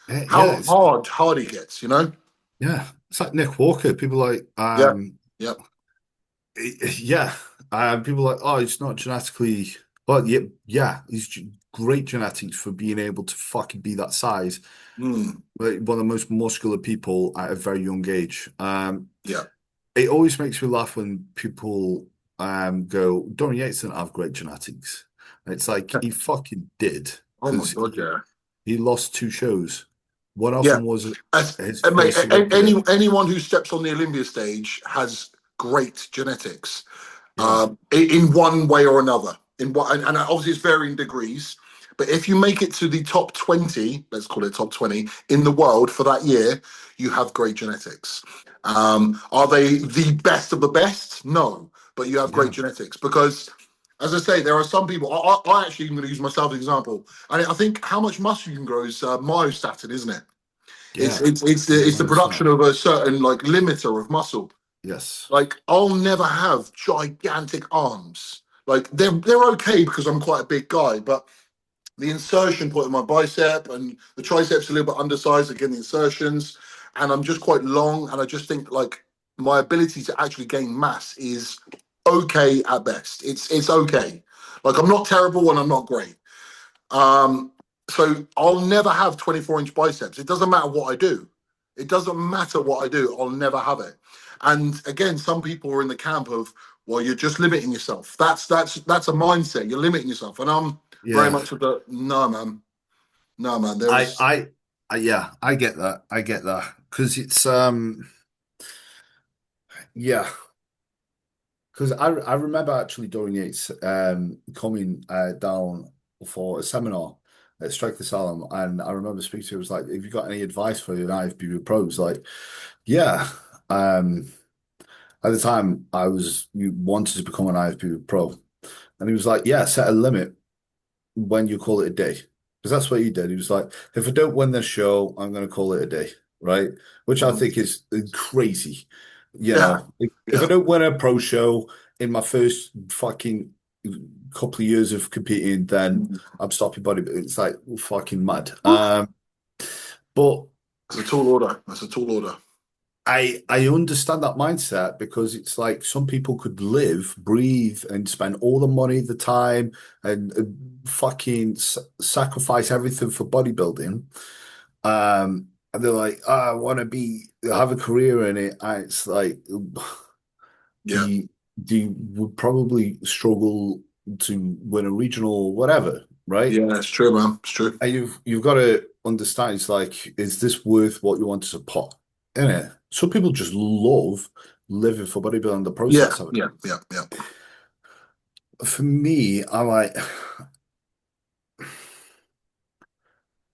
yeah, How hard Hardy gets. it's like Nick Walker. People like, Yeah. Yeah. yeah, people like, oh, it's not genetically. Well, yeah, he's great genetics for being able to fucking be that size. Mm. Like, one of the most muscular people at a very young age. Yeah. It always makes me laugh when people go, Dorian Yates didn't have great genetics. And it's like he fucking did Oh my because God, yeah. he lost 2 shows. One of Yeah. them was As, his mate, first Olympia. anyone who steps on the Olympia stage has great genetics. Yeah, In one way or another. And obviously it's varying degrees. But if you make it to the top 20, let's call it top 20 in the world for that year, you have great genetics. Are they the best of the best? No, but you have great yeah, genetics because, as I say, there are some people. I actually am going to use myself as an example, and I think how much muscle you can grow is myostatin, isn't it? It's yeah. it's it's the it's the production 100%. of a certain like limiter of muscle. Yes. Like I'll never have gigantic arms. Like they're okay because I'm quite a big guy, but the insertion point of my bicep and the triceps a little bit undersized again, the insertions, and I'm just quite long. And I just think like my ability to actually gain mass is okay at best. It's okay. Like I'm not terrible and I'm not great. Um, so I'll never have 24-inch biceps. It doesn't matter what I do. It doesn't matter what I do. I'll never have it. And again, some people are in the camp of, well, you're just limiting yourself. That's a mindset. You're limiting yourself. And I'm very Yeah. much of the no, man. No, man. There I, is I, yeah, I get that. I get that because it's yeah. Because I remember actually Dorian Yates coming down for a seminar at Strike Asylum, and I remember speaking to him. It was like, "Have you got any advice for an IFBB pro?" He's like, "Yeah." At the time, you wanted to become an IFBB pro, and he was like, "Yeah, set a limit when you call it a day." Because that's what he did. He was like, if I don't win this show, I'm going to call it a day, right? Which I Mm. think is crazy. You Yeah, know, if I yeah, don't win a pro show in my first fucking couple of years of competing, then Mm. I'm stopping body. It's like fucking mad. Woo. But That's a tall order. That's a tall order. I understand that mindset because it's like some people could live, breathe, and spend all the money, the time, and fucking sacrifice everything for bodybuilding. And they're like, oh, I want to be have a career in it. And it's like Yeah, the the would probably struggle to win a regional or whatever, right? yeah, it's true, man. It's true. And you've got to understand, it's like, is this worth what you want to support in it? Some people just love living for bodybuilding, the Yeah, process of it. yeah, yeah, yeah. For me, I'm like,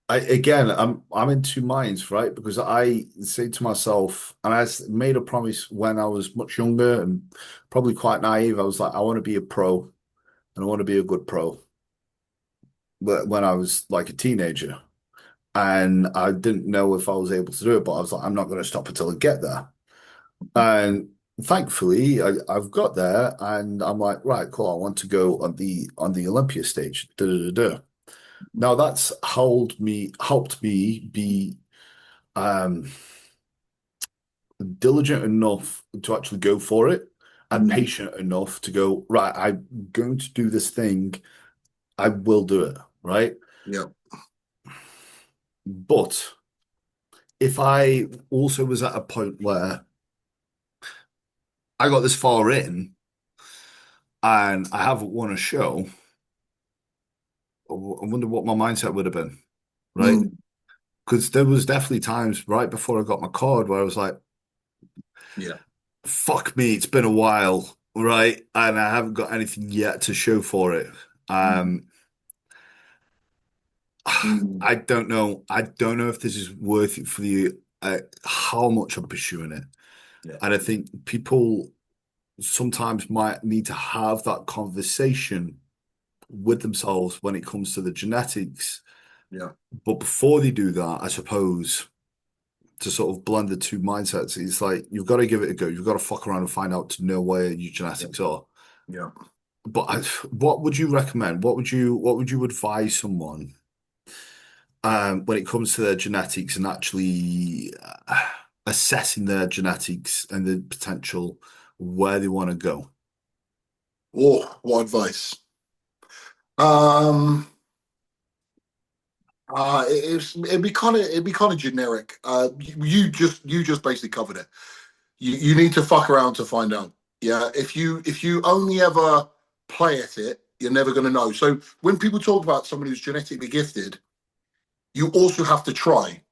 I'm in two minds, right? Because I say to myself, and made a promise when I was much younger and probably quite naive. I was like, I want to be a pro and I want to be a good pro. But when I was like a teenager, and I didn't know if I was able to do it, but I was like, I'm not going to stop until I get there. And thankfully, I've got there, and I'm like, right, cool. I want to go on the Olympia stage. Da, da, da, da. Now that's helped me be um, diligent enough to actually go for it, and Mm. patient enough to go, right, I'm going to do this thing. I will do it, right? Yeah. But if I also was at a point where I got this far in and I haven't won a show, I wonder what my mindset would have been, right? Mm. Because there was definitely times right before I got my card where I was like, Yeah. fuck me, it's been a while, right? And I haven't got anything yet to show for it. Mm. Um, Mm. I don't know. I don't know if this is worth it for you, how much I'm pursuing it. Yeah. And I think people sometimes might need to have that conversation with themselves when it comes to the genetics. Yeah. But before they do that, I suppose to sort of blend the two mindsets, it's like you've got to give it a go. You've got to fuck around and find out to know where your Yeah. genetics are. Yeah. But what would you recommend? What would you advise someone when it comes to their genetics and actually assessing their genetics and the potential where they want to go? Oh, what advice? Um, it'd be kind of generic. You just basically covered it. You need to fuck around to find out. Yeah, if you only ever play at it, you're never going to know. So when people talk about someone who's genetically gifted, you also have to try.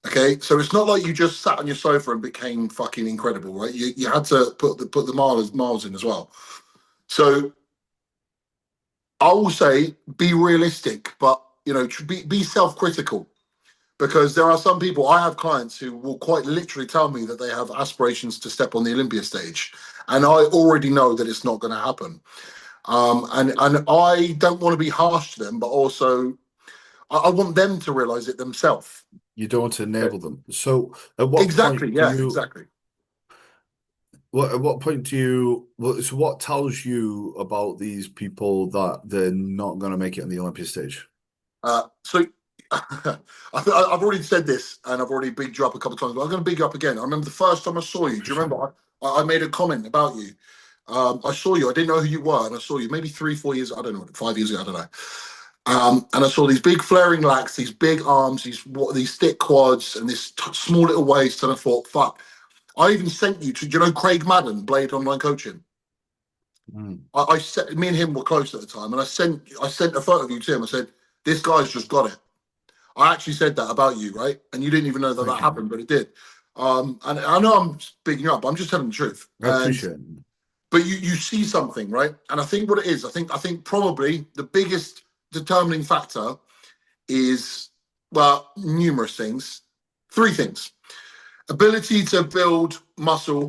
Okay, so it's not like you just sat on your sofa and became fucking incredible, right? You had to put the miles in as well. So I will say be realistic, but be self-critical because there are some people. I have clients who will quite literally tell me that they have aspirations to step on the Olympia stage, and I already know that it's not going to happen. And I don't want to be harsh to them, but also I want them to realize it themselves. You don't want to Okay. enable them. So at what Exactly. point do Yeah. you Exactly. at what point do you so what tells you about these people that they're not going to make it on the Olympia stage? So I've already said this and I've already bigged you up a couple of times, but I'm going to big you up again. I remember the first time I saw you. Do you Appreciate it. remember? I made a comment about you. I saw you. I didn't know who you were, and I saw you maybe 3, 4 years. I don't know, 5 years ago. I don't know. And I saw these big flaring lats, these big arms, these thick quads, and this small little waist. And I thought, fuck. I even sent you to, do you know, Craig Madden, Blade Online Coaching. Mm, I sent me and him were close at the time, and I sent a photo of you to him. I said, this guy's just got it. I actually said that about you, right? And you didn't even know that thank that you. happened, but it did. And I know I'm bigging you up, but I'm just telling the truth. I appreciate it. But you see something, right? And I think what it is, I think probably the biggest determining factor is, well, numerous things. Three things: ability to build muscle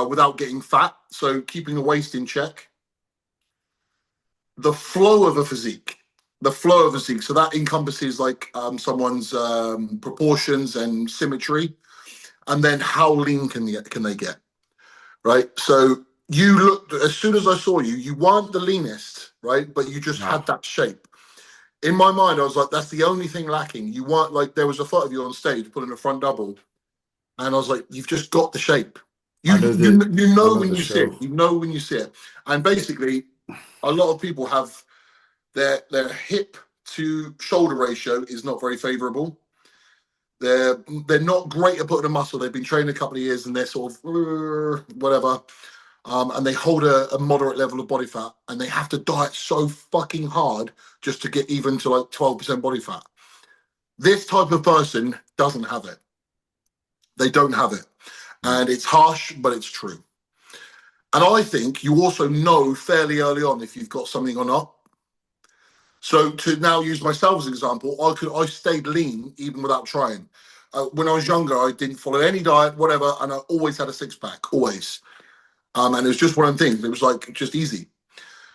without getting fat, so keeping the waist in check, the flow of a physique. the flow of physique. So that encompasses like someone's proportions and symmetry, and then how lean can they get, right? So you looked, as soon as I saw you, you weren't the leanest, right? But you just No. had that shape. In my mind, I was like, that's the only thing lacking. You weren't like, there was a photo of you on stage pulling a front double, and I was like, you've just got the shape. You I know you I know know when the you see it. show. You know when you see it. And basically, a lot of people have their hip to shoulder ratio is not very favorable. They're not great at putting a muscle. They've been training a couple of years and they're sort of whatever. And they hold a moderate level of body fat, and they have to diet so fucking hard just to get even to like 12% body fat. This type of person doesn't have it. They don't have it. And it's harsh, but it's true. And I think you also know fairly early on if you've got something or not. So to now use myself as an example, I stayed lean even without trying. When I was younger, I didn't follow any diet, whatever, and I always had a six pack, always. And it was just one of the things. It was like just easy.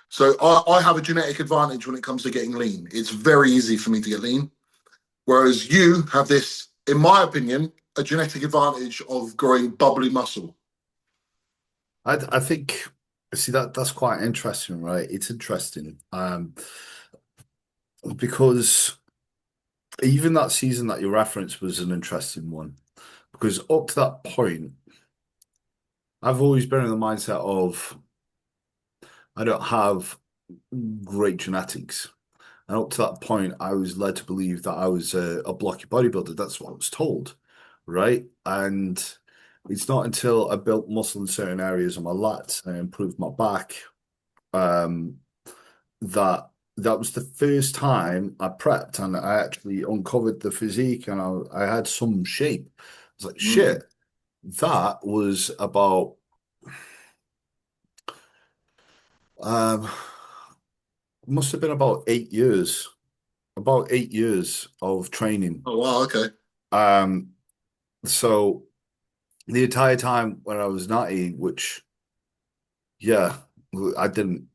So I have a genetic advantage when it comes to getting lean. It's very easy for me to get lean. Whereas you have this, in my opinion, a genetic advantage of growing bubbly muscle. I think, see, that's quite interesting, right? It's interesting, because even that season that you referenced was an interesting one, because up to that point, I've always been in the mindset of I don't have great genetics. And up to that point, I was led to believe that I was a blocky bodybuilder. That's what I was told, right? And it's not until I built muscle in certain areas of my lats and improved my back, um, that that was the first time I prepped and I actually uncovered the physique and I had some shape. I was like, Mm. shit, that was about um must have been about 8 years of training. Oh, wow, okay. Um, so the entire time when I was natty, which yeah, I didn't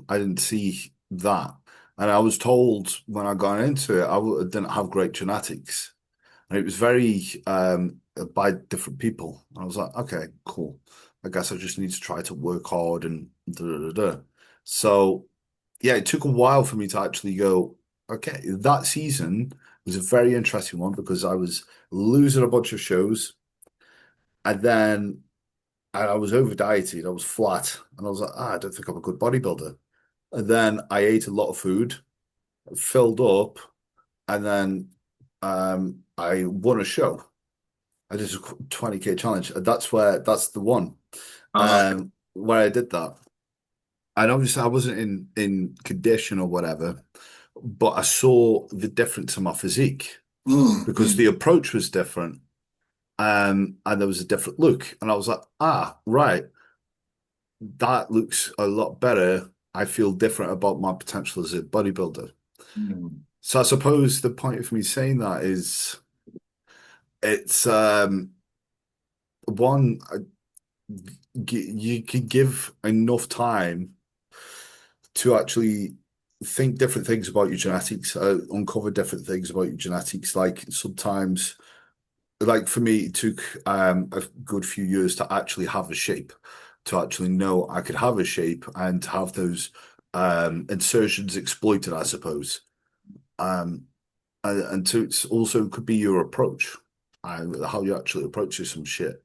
I didn't see that. And I was told when I got into it, I didn't have great genetics. And it was very by different people. And I was like, okay, cool. I guess I just need to try to work hard and da da da da. So yeah, it took a while for me to actually go, okay, that season was a very interesting one because I was losing a bunch of shows and then I was over dieted, I was flat, and I was like, I don't think I'm a good bodybuilder. And then I ate a lot of food, filled up, and then I won a show. I did a 20K challenge. And that's the one Okay. where I did that. And obviously I wasn't in condition or whatever, but I saw the difference in my physique because Mm. the approach was different. And there was a different look. And I was like, right, that looks a lot better. I feel different about my potential as a bodybuilder. Mm. So I suppose the point of me saying that is it's one you can give enough time to actually think different things about your genetics, uncover different things about your genetics. Like sometimes, like for me, it took a good few years to actually have a shape, to actually know I could have a shape and have those insertions exploited, I suppose. Um, and so it's also could be your approach, how you actually approach some shit.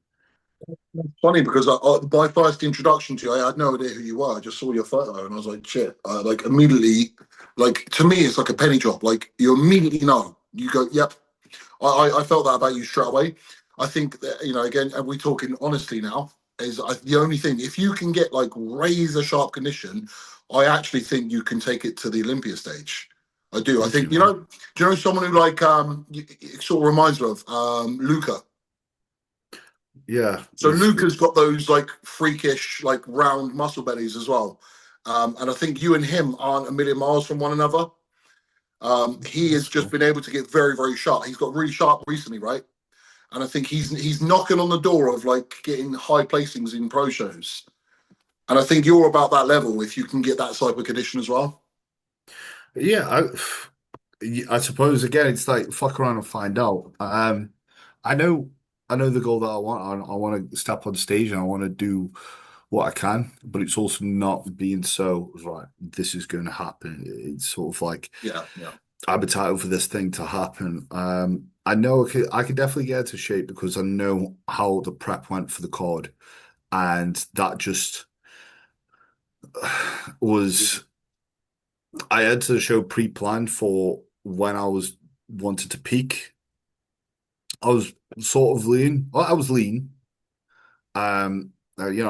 Funny because my first introduction to you, I had no idea who you were. I just saw your photo and I was like, shit. Like immediately, like to me, it's like a penny drop. Like you immediately know. You go, yep. I felt that about you straight away. I think that, again, and we're talking honestly now, the only thing, if you can get like razor sharp condition, I actually think you can take it to the Olympia stage. I do. I Thank you, think, man. do you know someone who like, it sort of reminds me of Luca. Yeah, So Luca's got those like freakish, like round muscle bellies as well. And I think you and him aren't a million miles from one another. He has that's just cool. been able to get very, very sharp. He's got really sharp recently, right? And I think he's knocking on the door of like getting high placings in pro shows. And I think you're about that level if you can get that type of condition as well. Yeah, I suppose again it's like fuck around and find out. I know I know the goal that I want. I want to step on stage and I want to do what I can, but it's also not being so right. This is going to happen. It's sort of like Yeah, yeah. appetite for this thing to happen. I know I could definitely get into shape because I know how the prep went for the card, and that just was. I had the show pre-planned for when I was wanted to peak. I was sort of lean. Well, I was lean.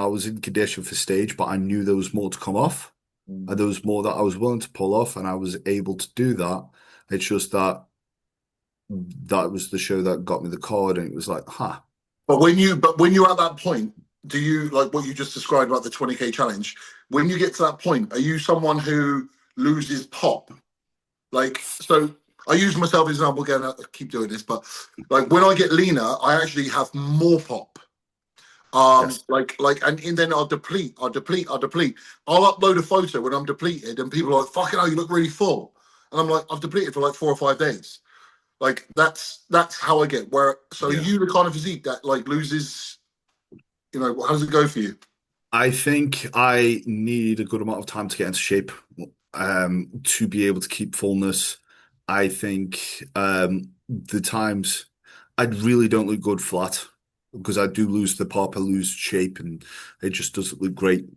I was in condition for stage, but I knew there was more to come off, and there was more that I was willing to pull off, and I was able to do that. It's just that that was the show that got me the card, and it was like, huh. But when you're at that point, do you like what you just described about the 20K challenge? When you get to that point, are you someone who loses pop? Like, so I use myself as an example again. I keep doing this, but like when I get leaner, I actually have more pop. Yes. And then I'll deplete. I'll upload a photo when I'm depleted, and people are like, "Fucking hell, you look really full," and I'm like, "I've depleted for like 4 or 5 days." Like that's how I get. Where so are Yeah. you the kind of physique that like loses? How does it go for you? I think I need a good amount of time to get into shape, to be able to keep fullness. I think the times I really don't look good flat because I do lose the pop, I lose shape, and it just doesn't look great.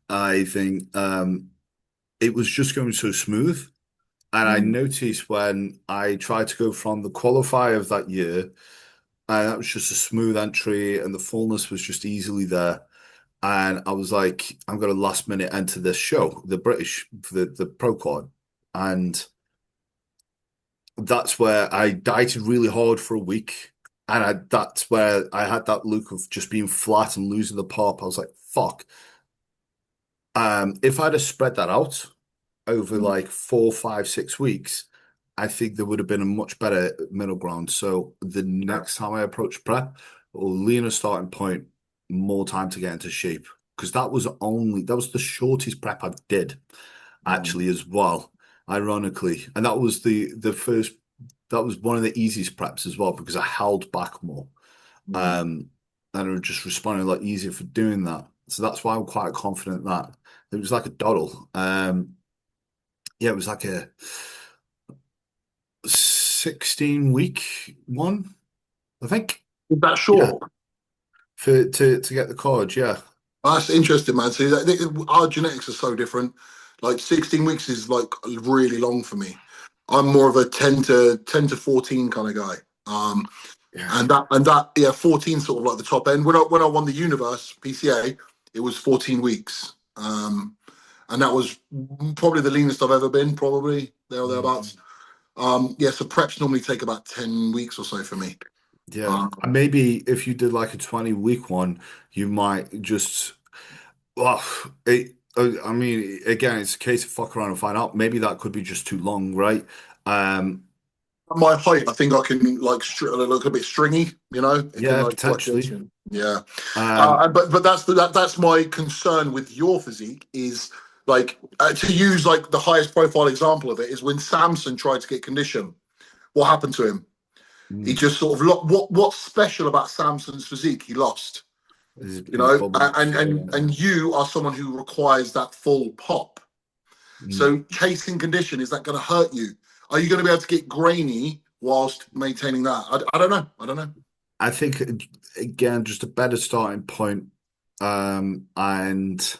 I think it was just going so smooth. And I Mm. noticed when I tried to go from the qualifier of that year, and that was just a smooth entry, and the fullness was just easily there. And I was like, I'm going to last minute enter this show, the British, for the pro card. And that's where I dieted really hard for a week. And that's where I had that look of just being flat and losing the pop. I was like, fuck. If I'd have spread that out over Mm. like 4, 5, 6 weeks, I think there would have been a much better middle ground. So the Yeah. next time I approach prep, or leaner starting point, more time to get into shape. Because that was the shortest prep I did Mm. actually as well, ironically. And that was the first that was one of the easiest preps as well because I held back more. Mm. Um and I was just responding a lot easier for doing that. So that's why I'm quite confident that it was like a doddle. Yeah, it was like a 16-week one, I think. Is that Yeah, short? for to get the card. Yeah, That's interesting, man. See, our genetics are so different. Like 16 weeks is like really long for me. I'm more of a 10 to 14 kind of guy. yeah, And that yeah, 14 sort of like the top end. When I won the Universe PCA, it was 14 weeks. And that was probably the leanest I've ever been, probably there or mm, thereabouts. Yeah, so preps normally take about 10 weeks or so for me. yeah. And Um, maybe if you did like a 20-week one, you might just. Well, I mean, again, it's a case of fuck around and find out. Maybe that could be just too long, right? Um, my height, I think I can like look a bit stringy. It can yeah, like potentially. fluctuation. Yeah, Um, but that's my concern with your physique is like to use like the highest profile example of it is when Samson tried to get condition. What happened to him? He mm, just sort of what's special about Samson's physique? He lost. his bubble And showing. and you are someone who requires that full pop. Mm. So chasing condition, is that going to hurt you? Are you going to be able to get grainy whilst maintaining that? I don't know. I don't know. I think again, just a better starting point. And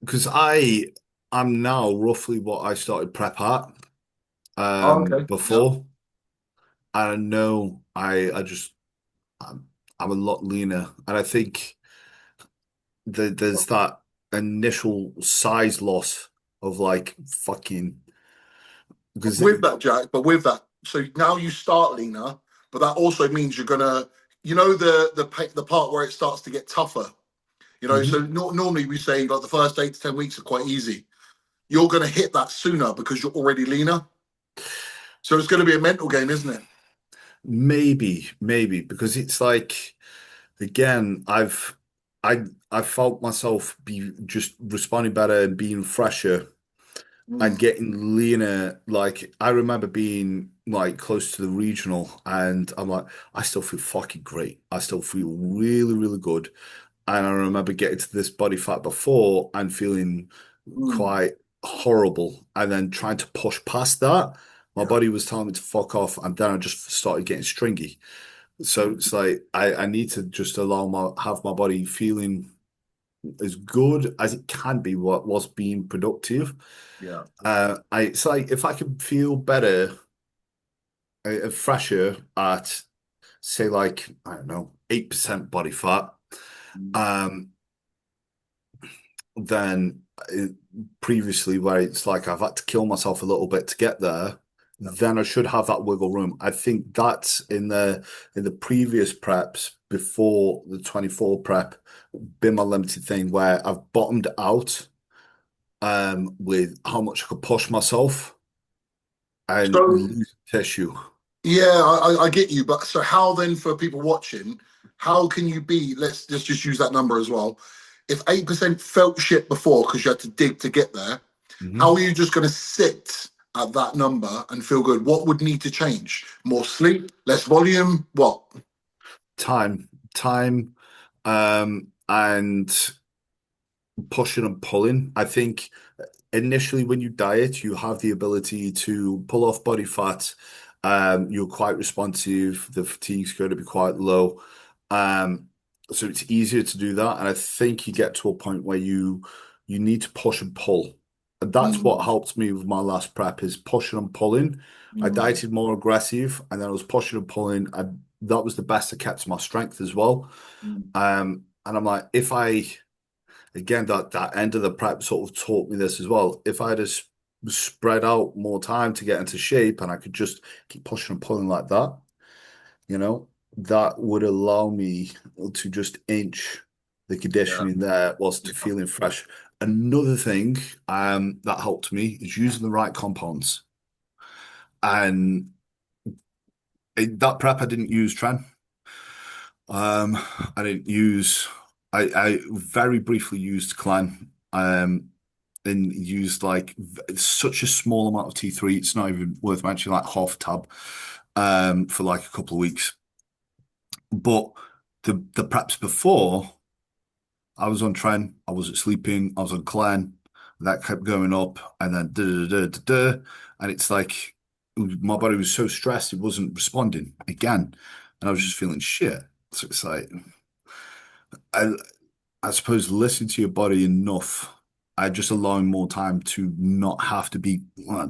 because I'm now roughly what I started prep at Oh, okay. Yeah. before. And I know I'm a lot leaner. And I think there's that initial size loss of like fucking because With that, Jack, but with that, so now you start leaner, but that also means you're gonna, the part where it starts to get tougher. So Mhm. normally we say like the first 8 to 10 weeks are quite easy. You're gonna hit that sooner because you're already leaner. So it's gonna be a mental game, isn't it? Maybe because it's like again, I felt myself be just responding better and being fresher. and Mm. getting leaner. Like I remember being like close to the regional, and I'm like, I still feel fucking great. I still feel really, really good. And I remember getting to this body fat before and feeling Mm. quite horrible, and then trying to push past that. My Yeah. body was telling me to fuck off, and then I just started getting stringy. So it's like I need to just allow my have my body feeling as good as it can be what was being productive. Yeah. It's like if I can feel better, fresher at say like I don't know 8% body fat, Mm. um, than previously where it's like I've had to kill myself a little bit to get there. Yeah. Then I should have that wiggle room. I think that's in the previous preps before the 24 prep been my limited thing where I've bottomed out with how much I could push myself and So lose tissue. yeah, I get you, but so how then for people watching, how can you be, let's just use that number as well. If 8% felt shit before because you had to dig to get there, how Mhm. are you just going to sit at that number and feel good? What would need to change? More sleep, less volume, what? Time, and pushing and pulling. I think initially when you diet, you have the ability to pull off body fat. You're quite responsive. The fatigue's going to be quite low. Um, so it's easier to do that. And I think you get to a point where you need to push and pull. And that's what Mm, helped me with my last prep is pushing and pulling. I mm, dieted more aggressive and then I was pushing and pulling. That was the best that kept my strength as well. mm, And I'm like, if I again, that end of the prep sort of taught me this as well. If I had spread out more time to get into shape and I could just keep pushing and pulling like that, that would allow me to just inch the yeah, conditioning there whilst yeah, feeling fresh. Another thing that helped me is using the right compounds. And that prep, I didn't use Tren. Um, I didn't use. I very briefly used Clan. And used like such a small amount of T3. It's not even worth mentioning, like half tab, for like a couple of weeks. But the preps before, I was on Tren, I wasn't sleeping, I was on Clan, that kept going up, and then da da da da da, and it's like my body was so stressed it wasn't responding again, and I was just feeling shit. So it's like I I suppose listen to your body enough. I just allowing more time to not have to be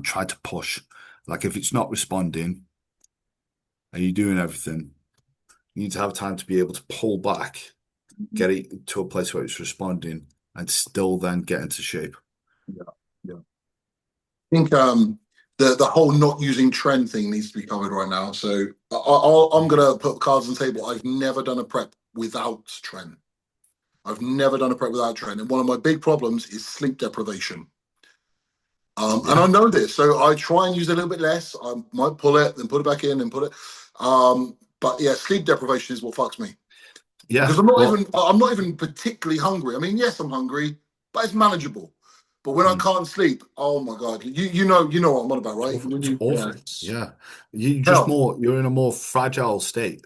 try to push. Like if it's not responding and you're doing everything, you need to have time to be able to pull back, get it to a place where it's responding, and still then get into shape. yeah, yeah. I think the whole not using trend thing needs to be covered right now. So I'm gonna put cards on the table. I've never done a prep without trend. I've never done a prep without trend, and one of my big problems is sleep deprivation. And I Yeah. know this, so I try and use a little bit less. I might pull it, then put it back in, and put it. But yeah, sleep deprivation is what fucks me Yeah. because Well, I'm not even particularly hungry. I mean, yes, I'm hungry, but it's manageable. But when I mm, can't sleep, oh my god, you know what I'm on about, right? When it's you yeah, awful. it's Yeah. hell. You're in a more fragile state.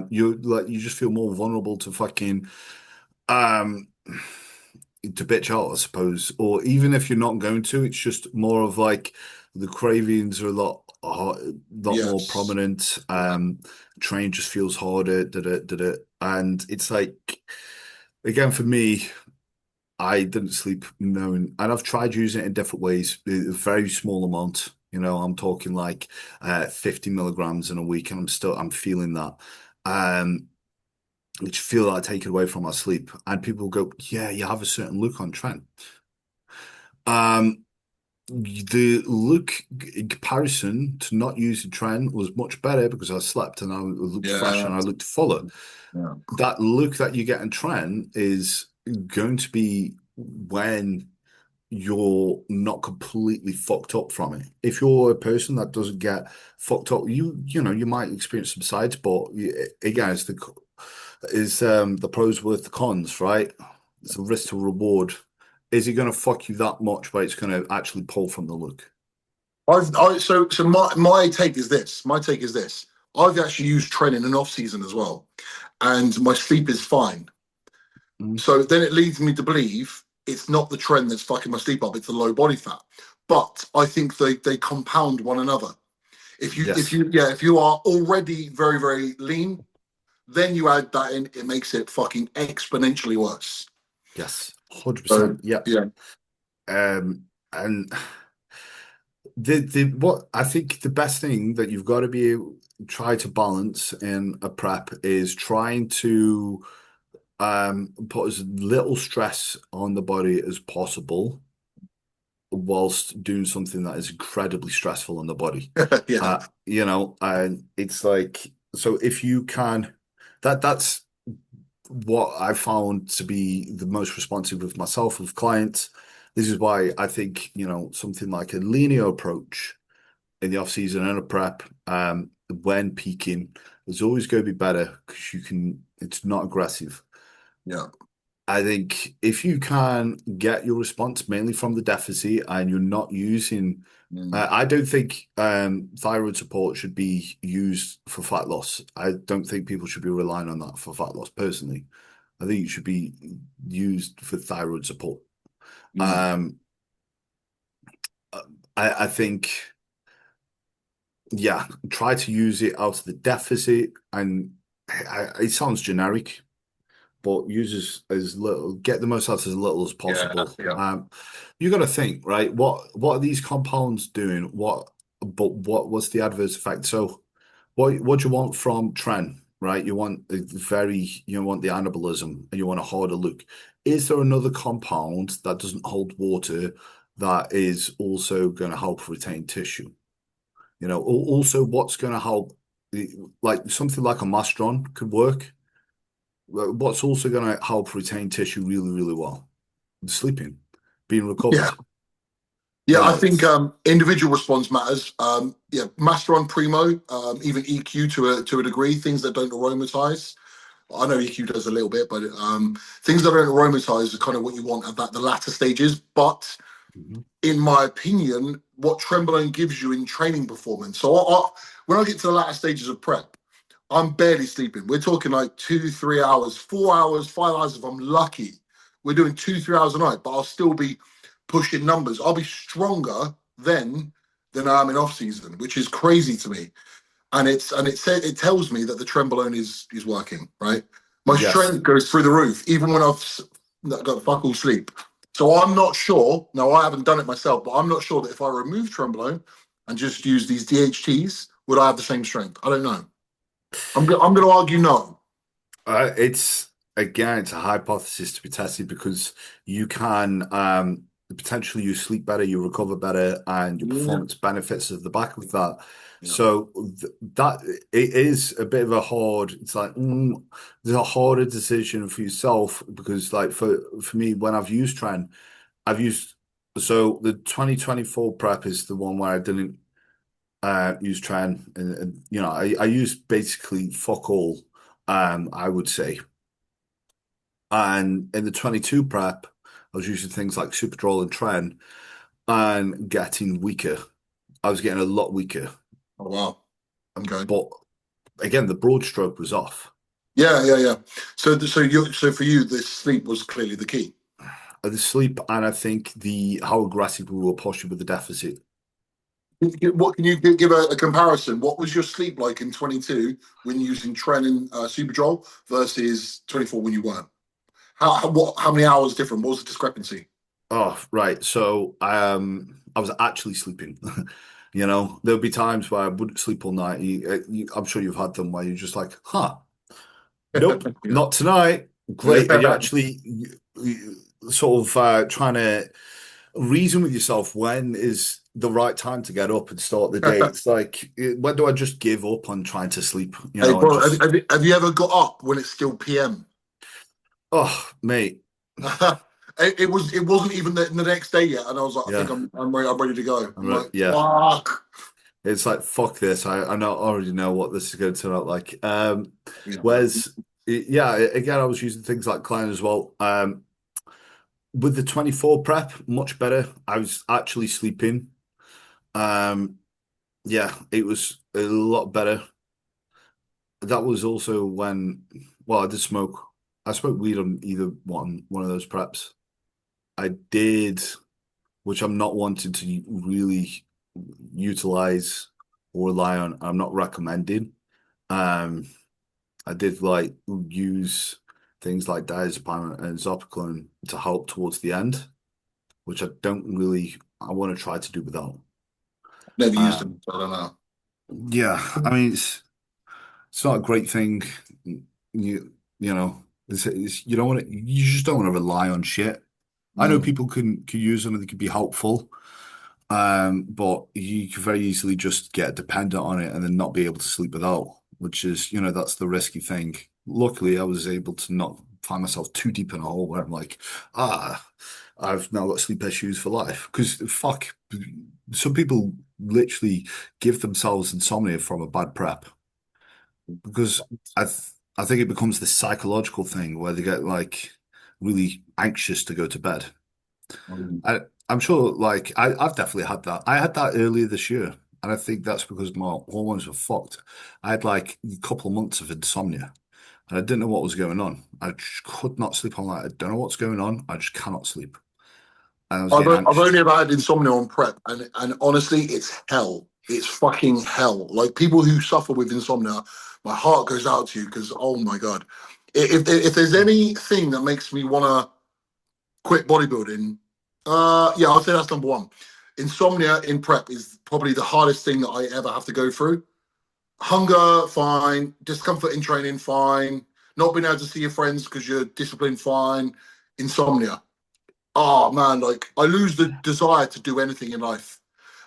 You just feel more vulnerable to fucking um to bitch out, I suppose. Or even if you're not going to, it's just more of like the cravings are a lot more Yes, prominent. yeah, Train just feels harder, did it. And it's like again for me, I didn't sleep knowing, and I've tried using it in different ways, a very small amount. I'm talking like 50 milligrams in a week, and I'm feeling that. Um, which feel like taken away from my sleep. And people go, yeah, you have a certain look on Trent. Um, the look in comparison to not using Trent was much better because I slept and I looked fresh yeah, and I looked fuller. yeah. That look that you get in Trent is going to be when you're not completely fucked up from it. If you're a person that doesn't get fucked up, you might experience some sides, but again, it's the pros worth the cons, right? It's a risk to reward. is it going to fuck you that much where it's going to actually pull from the look? So my take is this. My take is this. I've actually used Tren in an off season as well, and my sleep is fine. Mm. So then it leads me to believe it's not the trend that's fucking my sleep up, it's the low body fat. But I think they compound one another. Yes. If you are already very, very lean, then you add that in, it makes it fucking exponentially worse. Yes. So 100%. Yeah. yeah. And the what I think the best thing that you've got to be try to balance in a prep is trying to put as little stress on the body as possible whilst doing something that is incredibly stressful on the body. Yeah. And it's like, so if you can, that's what I found to be the most responsive with myself, with clients. This is why I think, something like a linear approach in the off season and a prep, when peaking, is always going to be better because it's not aggressive. Yeah. I think if you can get your response mainly from the deficit and you're not using, I don't think thyroid support should be used for fat loss. I don't think people should be relying on that for fat loss personally. I think it should be used for thyroid support. Mm. Um, I think, yeah, try to use it out of the deficit, and it sounds generic, but use as little, get the most out as little as Yeah. possible. Yeah. You got to think, right? What are these compounds doing? What's the adverse effect? So, what do you want from Tren, right? You want you want the anabolism, and you want a harder look. Is there another compound that doesn't hold water that is also going to help retain tissue? Also what's going to help, like something like a mastron could work. What's also going to help retain tissue really, really well? Sleeping, being recovered. Yeah. Yeah, I think It's individual response matters. Yeah, master on primo, even EQ to a degree, things that don't aromatize. I know EQ does a little bit, but things that don't aromatize are kind of what you want at the latter stages. But Mhm. in my opinion, what Trenbolone gives you in training performance. So when I get to the latter stages of prep, I'm barely sleeping. We're talking like 2, 3 hours, 4 hours, 5 hours if I'm lucky. We're doing 2, 3 hours a night, but I'll still be pushing numbers. I'll be stronger than I am in off season, which is crazy to me. And it tells me that the Trenbolone is working, right? My Yes. strength goes through the roof, even when I've got fuck all sleep. So I'm not sure. Now I haven't done it myself, but I'm not sure that if I remove Trenbolone and just use these DHTs, would I have the same strength? I don't know. I'm going to argue no. It's again, it's a hypothesis to be tested because you can potentially you sleep better, you recover better, and your Yeah, performance benefits at the back of that. yeah, So that it is a bit of a hard. It's like there's a harder decision for yourself because, like for me, when I've used Tren, I've used so the 2024 prep is the one where I didn't use Tren, and I used basically fuck all. I would say. And in the 22 prep, I was using things like Superdrol and Tren and getting weaker. I was getting a lot weaker. oh wow, okay, But again, the broad stroke was off. yeah. So for you, the sleep was clearly the key. The sleep, and I think the how aggressive we were pushing with the deficit. What can you give a comparison? What was your sleep like in 22 when using Tren and Superdrol versus 24 when you weren't? How many hours different? What was the discrepancy? Oh, right. So I was actually sleeping. There'll be times where I wouldn't sleep all night. I'm sure you've had them where you're just like, huh, nope, Yeah. not tonight. Great. And you actually sort of trying to reason with yourself when is the right time to get up and start the day. It's like, when do I just give up on trying to sleep, Hey, and bro, just, have you ever got up when it's still PM? oh, mate. It wasn't even the next day yet, and I was like, I think Yeah. I'm ready to go. I'm like, Yeah. fuck. It's like, fuck this. Already know what this is going to turn out like. Yeah, Whereas, yeah, again, I was using things like Klein as well. With the 24 prep, much better. I was actually sleeping. Um, yeah, it was a lot better. That was also when, well, I did smoke. I smoked weed on either one of those preps. I did, which I'm not wanting to really utilize or rely on. I'm not recommending. Um, I did like use things like diazepam and zopiclone to help towards the end, which I don't really. I want to try to do without. Never used Uh, them, so I don't know. yeah, I mean it's not a great thing. You know, you don't want to. You just don't want to rely on shit. I know Mm. people can use them and they can be helpful. But you could very easily just get dependent on it and then not be able to sleep without, which is, that's the risky thing. Luckily, I was able to not find myself too deep in a hole where I'm like, I've now got sleep issues for life. Because fuck, some people literally give themselves insomnia from a bad prep. Because I think it becomes this psychological thing where they get like really anxious to go to bed. Mm. I, I'm sure, like, I've definitely had that. I had that earlier this year, and I think that's because my hormones were fucked. I had like a couple of months of insomnia, and I didn't know what was going on. I just could not sleep all night. I don't know what's going on. I just cannot sleep. And I was getting I've only anxious. ever had insomnia on prep, and honestly, it's hell. It's fucking hell. Like people who suffer with insomnia, my heart goes out to you because oh my god, if there's anything that makes me wanna quit bodybuilding, yeah, I'll say that's number one. Insomnia in prep is probably the hardest thing that I ever have to go through. Hunger, fine. Discomfort in training, fine. Not being able to see your friends because you're disciplined, fine. Insomnia. Oh man, like I lose the desire to do anything in life.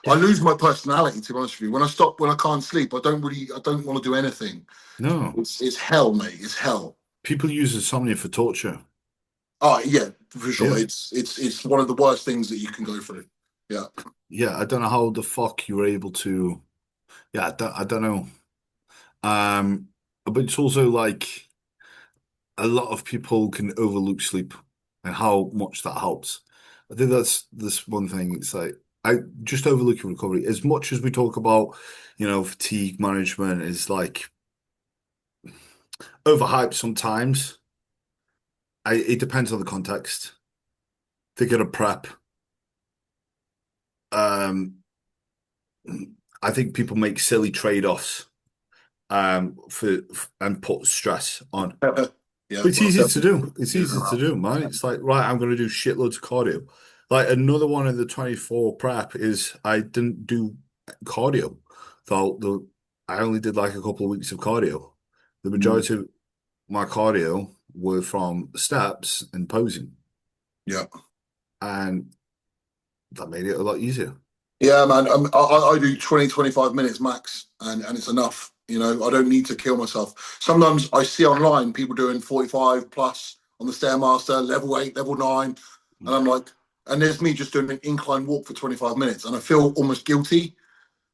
I lose my personality, to be honest with you. When I can't sleep, I don't want to do anything. No, It's hell, mate. It's hell. people use insomnia for torture. Oh yeah, for sure. Yeah. It's one of the worst things that you can go through. Yeah. Yeah, I don't know how the fuck you were able to. Yeah, I don't know. But it's also like a lot of people can overlook sleep and how much that helps. I think that's this one thing. It's like I just overlooking recovery. As much as we talk about, fatigue management is like overhyped sometimes. It depends on the context. They get a prep. Um, I think people make silly trade-offs for and put stress on. Yeah. It's Well, easy to definitely. do. It's easy to do, man. It's like, right, I'm going to do shitloads of cardio. Like another one in the 24 prep is I didn't do cardio. I only did like a couple of weeks of cardio. The Mm. majority of my cardio were from steps and posing, Yeah. and that made it a lot easier. Yeah, man. I do 20, 25 minutes max, and it's enough. I don't need to kill myself. Sometimes I see online people doing 45 plus on the Stairmaster, level 8, level 9. And I'm like, and there's me just doing an incline walk for 25 minutes. And I feel almost guilty,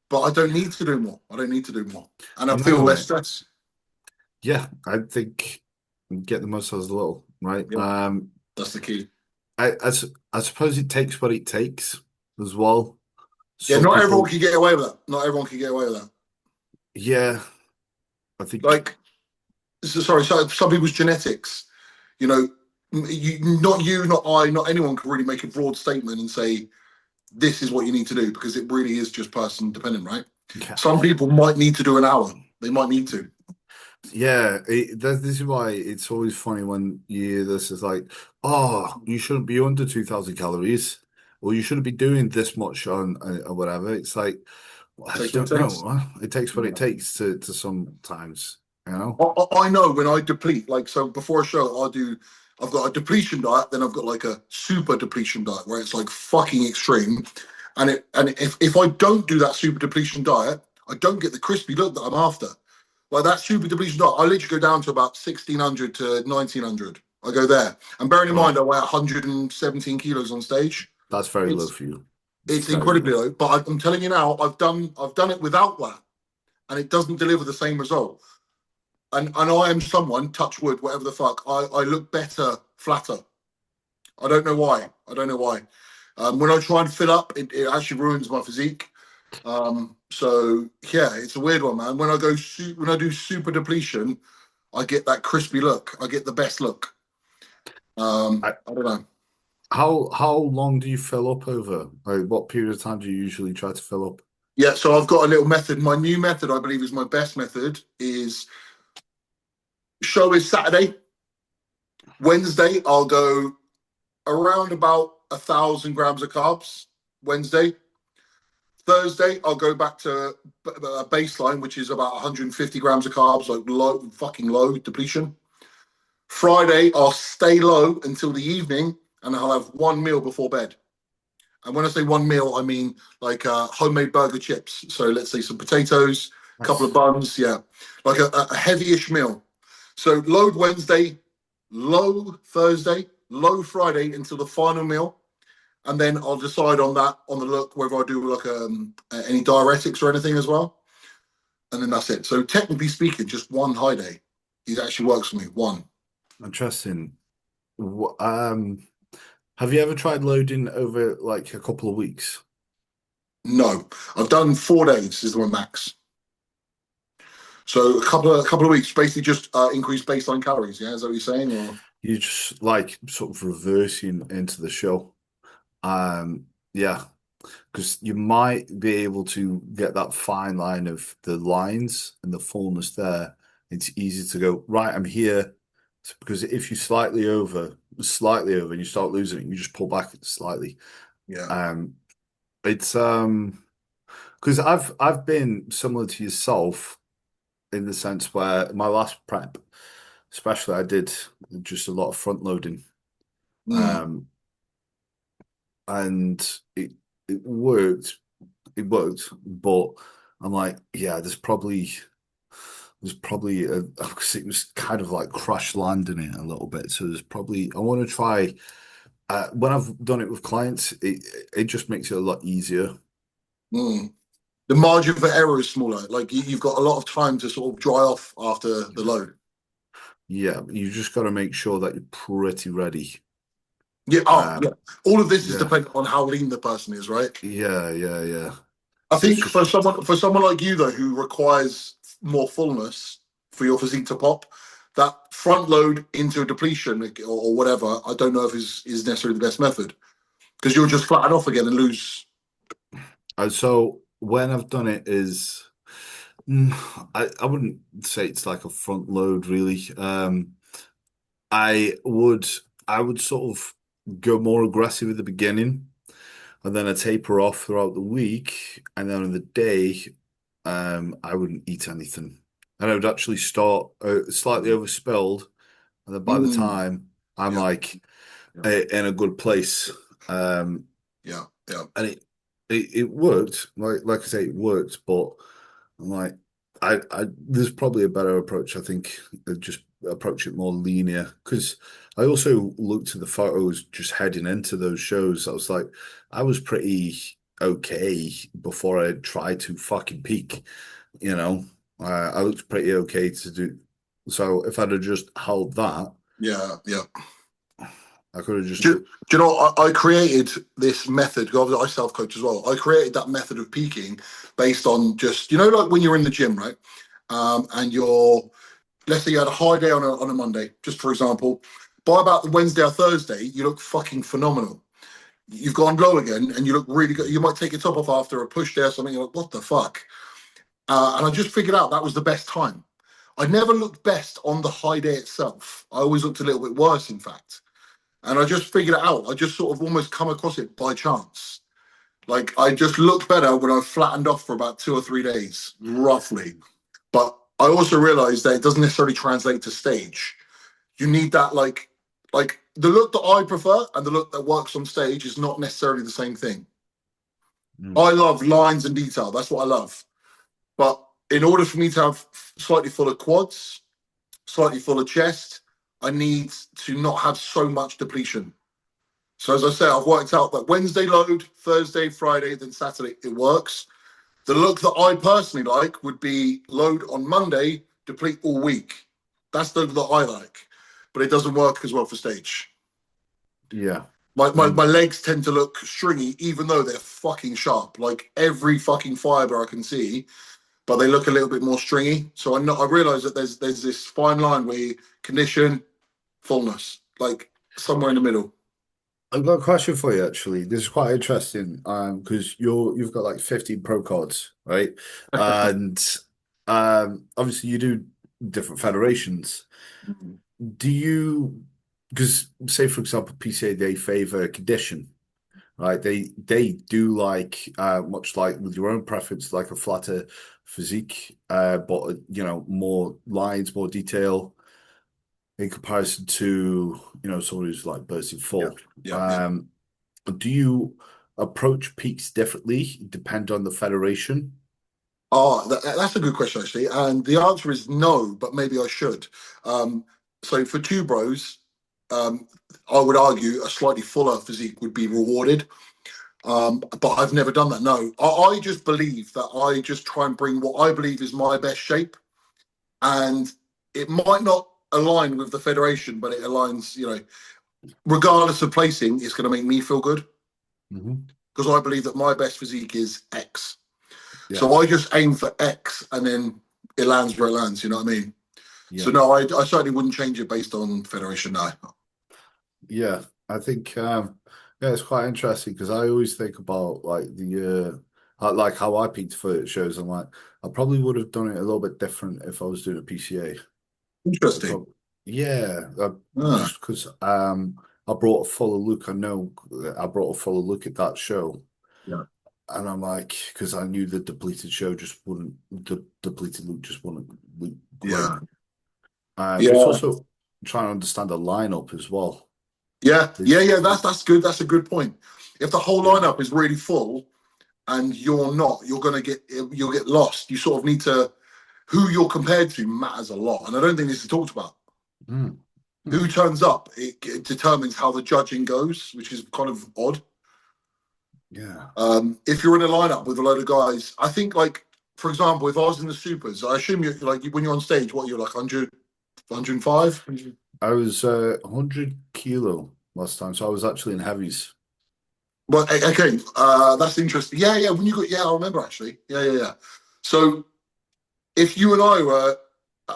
but I don't need to do more. I don't need to do more. And I feel less No, stress. yeah, I think get the most out of the little, right? Yeah, that's the key. I suppose it takes what it takes as well. Yeah, Some not everyone people, can get away with that. Not everyone can get away with that. yeah, I think. Like, sorry, some people's genetics, you know, not you, not I, not anyone can really make a broad statement and say this is what you need to do because it really is just person dependent, right? Yeah, Some people might need to do an hour. They might need to. yeah. This is why it's always funny when you hear this. It's like, oh, you shouldn't be under 2,000 calories, or you shouldn't be doing this much on or whatever. It's like, well, I Take what don't it know. takes. Huh? It takes what it takes to sometimes, you know. I know when I deplete, like, so before a show, I've got a depletion diet, then I've got like a super depletion diet where it's like fucking extreme. And if I don't do that super depletion diet, I don't get the crispy look that I'm after. Like that super depletion diet, I literally go down to about 1600 to 1900. I go there. And bearing in mind, Right. I weigh 117 kilos on stage. That's very low It's for you. It's it's very incredibly low. low. But I'm telling you now, I've done it without that, and it doesn't deliver the same result. And I am someone, touch wood, whatever the fuck, I look better flatter. I don't know why. I don't know why. When I try and fill up, it actually ruins my physique. So yeah, it's a weird one, man. When I do super depletion, I get that crispy look. I get the best look. I don't know. How long do you fill up over? Like, what period of time do you usually try to fill up? Yeah, so I've got a little method. My new method, I believe, is my best method. Is show is Saturday. Wednesday, I'll go around about 1,000 grams of carbs. Wednesday. Thursday, I'll go back to a baseline, which is about 150 grams of carbs, like low, fucking low depletion. Friday, I'll stay low until the evening, and I'll have one meal before bed. And when I say one meal, I mean like homemade burger chips. So let's say some potatoes, a couple of buns, yeah, like a heavy-ish meal. So load Wednesday, low Thursday, low Friday until the final meal, and then I'll decide on that on the look whether I do like any diuretics or anything as well, and then that's it. So technically speaking, just one high day. It actually works for me. One. Interesting. Have you ever tried loading over like a couple of weeks? No, I've done 4 days is my max. So a couple of weeks, basically just increase baseline calories. Yeah, is that what you're saying? Or You just like sort of reversing into the show. Yeah, because you might be able to get that fine line of the lines and the fullness there. It's easy to go, right, I'm here. Because if you slightly over, and you start losing it, you just pull back slightly. yeah. It's because I've been similar to yourself in the sense where my last prep, especially, I did just a lot of front loading. Mm. And it worked. It worked, but I'm like, yeah, there's probably because it was kind of like crash landing it a little bit. So there's probably I want to try when I've done it with clients, it just makes it a lot easier. Mm. The margin for error is smaller. Like you've got a lot of time to sort of dry off after the load. Yeah, you just got to make sure that you're pretty ready. Yeah. Oh, yeah. Um, All of this is yeah, dependent on how lean the person is, right? yeah. I So it's think just for someone like you though, who requires more fullness for your physique to pop, that front load into a depletion or whatever, I don't know if is necessarily the best method because you'll just flatten off again and lose. so when I've done it is mm, I wouldn't say it's like a front load really. I would I would sort of go more aggressive at the beginning and then I taper off throughout the week and then on the day I wouldn't eat anything. And I would actually start slightly overspilled and then by the Mm. time I'm Yeah, like yeah, in a good place. yeah, yeah. And it worked. Like I say, it worked, but I'm like I there's probably a better approach. I think just approach it more linear because I also looked at the photos just heading into those shows. I was like, I was pretty okay before I tried to fucking peak. You know, I looked pretty okay to do. So if I'd have just held that, Yeah, yeah. I could have just. Do you know, I created this method, because I self-coach as well. I created that method of peaking based on just, like when you're in the gym, right? And let's say you had a high day on a Monday, just for example. By about the Wednesday or Thursday, you look fucking phenomenal. You've gone low again and you look really good. You might take your top off after a push day or something. You're like, what the fuck? And I just figured out that was the best time. I never looked best on the high day itself. I always looked a little bit worse, in fact. And I just figured it out. I just sort of almost come across it by chance. Like I just looked better when I flattened off for about 2 or 3 days, roughly. But I also realized that it doesn't necessarily translate to stage. You need that like the look that I prefer and the look that works on stage is not necessarily the same thing. Mm. I love lines and detail. That's what I love. But in order for me to have slightly fuller quads, slightly fuller chest, I need to not have so much depletion. So as I say, I've worked out that Wednesday load, Thursday, Friday, then Saturday, it works. The look that I personally like would be load on Monday, deplete all week. That's the look that I like. But it doesn't work as well for stage. Yeah. My legs tend to look stringy, even though they're fucking sharp. Like every fucking fiber I can see, but they look a little bit more stringy. So I realise that there's this fine line where you condition, fullness, like somewhere in the middle. I've got a question for you actually. This is quite interesting, because you've got like 15 pro cards, right? And obviously you do different federations. Do you, because say for example, PCA they favor condition, right? They do like much like with your own preference, like a flatter physique, but more lines, more detail in comparison to someone who's like bursting Yeah, full. yeah. Do you approach peaks differently, depend on the federation? Oh, that's a good question actually, and the answer is no, but maybe I should. Um, so for two bros, um, I would argue a slightly fuller physique would be rewarded. But I've never done that. No, I just believe that I just try and bring what I believe is my best shape, and it might not align with the federation, but it aligns. Regardless of placing, it's going to make me feel good Hmm. because I believe that my best physique is X. Yeah, So I just aim for X, and then it lands where it lands. You know what I mean? So yeah, no, I certainly wouldn't change it based on federation. No. yeah. I think yeah, it's quite interesting because I always think about like like how I peaked for shows. I'm like, I probably would have done it a little bit different if I was doing a PCA. Interesting. Yeah, Ah, just because I brought a fuller look. I know I brought a fuller look at that show. yeah, And I'm like, because I knew the depleted show just wouldn't, the depleted look just wouldn't look great. yeah, But it's yeah. also trying to understand the lineup as well. Yeah. There's, That's good. That's a good point. If the whole yeah, lineup is really full and you're not, you'll get lost. You sort of need to who you're compared to matters a lot, and I don't think this is talked about. mm, mm, Who turns up it determines how the judging goes, which is kind of odd. yeah. If you're in a lineup with a load of guys, I think like for example, if I was in the supers, I assume you're like when you're on stage, what you're like 100, 105. I was 100 kilo last time, so I was actually in heavies. Well, okay, that's interesting. Yeah. When you got, yeah, I remember actually. Yeah. So if you and I were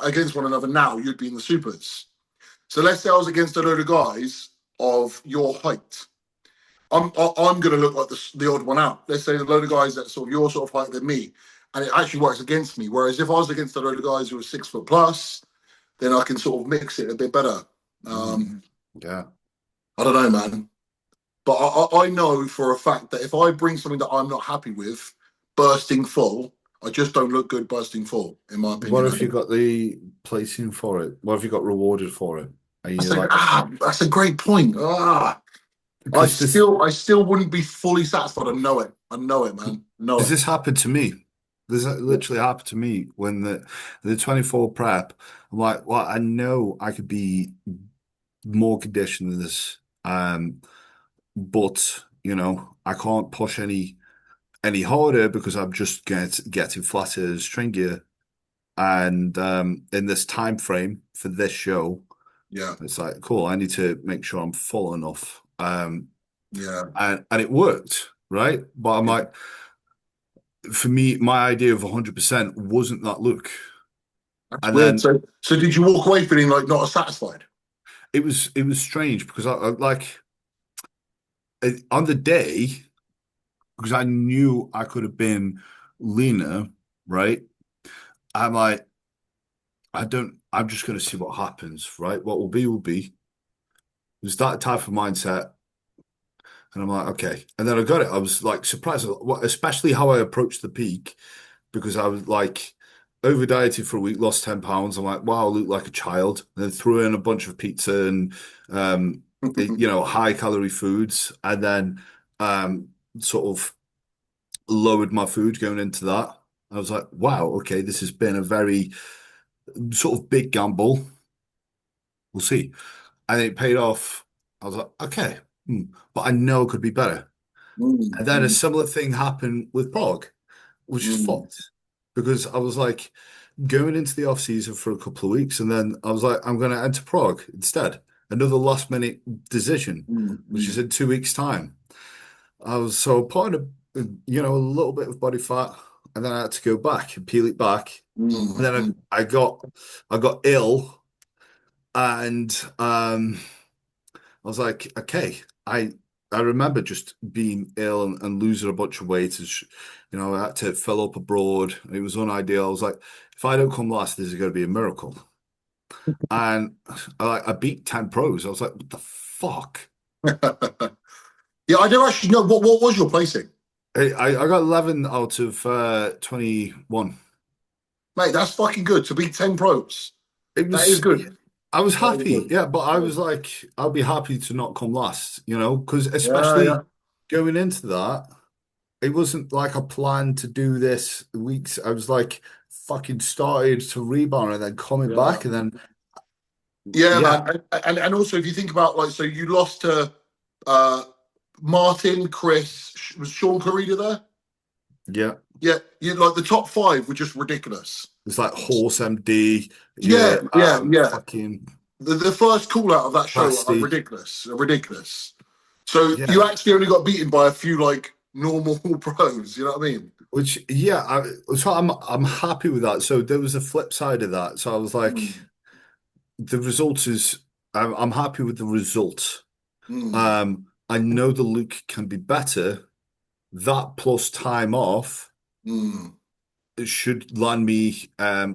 against one another now, you'd be in the supers. So let's say I was against a load of guys of your height. I'm going to look like the odd one out. Let's say a load of guys that sort of your sort of height than me, and it actually works against me. Whereas if I was against a load of guys who are 6 foot plus, then I can sort of mix it a bit better. Mm, yeah. I don't know, man. But I know for a fact that if I bring something that I'm not happy with, bursting full, I just don't look good bursting full, in my What opinion. if you got the placing for it? What if you got rewarded for it? Are That's you like like, that's a great point. I because still wouldn't be fully satisfied. I know it. I know it, man. I know Because it. this happened to me. This literally happened to me when the 24 prep. I'm like, well, I know I could be more conditioned than this, but I can't push any harder because I'm just getting flatter, stringier, and in this time frame for this show, Yeah, it's like, cool. I need to make sure I'm full enough, yeah. and it worked, right? But I'm Yeah. like, for me, my idea of 100% wasn't that look. That's And weird. then So did you walk away feeling like not satisfied? it was strange because I like on the day because I knew I could have been leaner, right? I'm like, I'm just gonna see what happens, right? What will be will be. It's that type of mindset. And I'm like, okay. And then I got it. I was like surprised, especially how I approached the peak because I was like over dieted for a week, lost 10 pounds. I'm like, wow, I look like a child. And then threw in a bunch of pizza and, high calorie foods. And then sort of lowered my food going into that. I was like, wow, okay, this has been a very sort of big gamble. We'll see. And it paid off. I was like, okay, but I know it could be better. And then a Mm, similar thing happened with Prague, which is mm, fucked because I was like going into the off season for a couple of weeks, and then I was like, I'm going to enter Prague instead. another last minute decision, which is Mm. in 2 weeks' time. I was so putting a little bit of body fat, and then I had to go back and peel it back, and then Mm. I got ill, and I was like, okay, I remember just being ill and losing a bunch of weight. I had to fill up abroad. It was unideal. I was like, if I don't come last, this is going to be a miracle. And I beat 10 pros. I was like, what the fuck? Yeah, I don't actually know what was your placing, I got 11 out of 21. mate. That's fucking good to beat 10 pros. It That is was, good. I was That is happy, good. yeah, but I was like, I'll be happy to not come last, because Yeah, yeah. especially going into that, it wasn't like a plan to do this weeks. I was like, fucking started to rebound and then coming Yeah. back, and then, Yeah, yeah, man. And also if you think about like, so you lost to uh Martin, Chris, was Sean Corrida there? yeah. Yeah, you like the top five were just ridiculous. It's like Horse MD, Yeah, yeah, yeah, yeah. fucking The first call out of that show are Plasty, ridiculous. Are ridiculous. So you yeah. actually only got beaten by a few like normal pros, you know what I mean? Which, yeah, so I'm happy with that. So there was a flip side of that. So I was like, Mm, the result is, I'm happy with the result. mm, I know the look can be better. That plus time off, mm. it should land me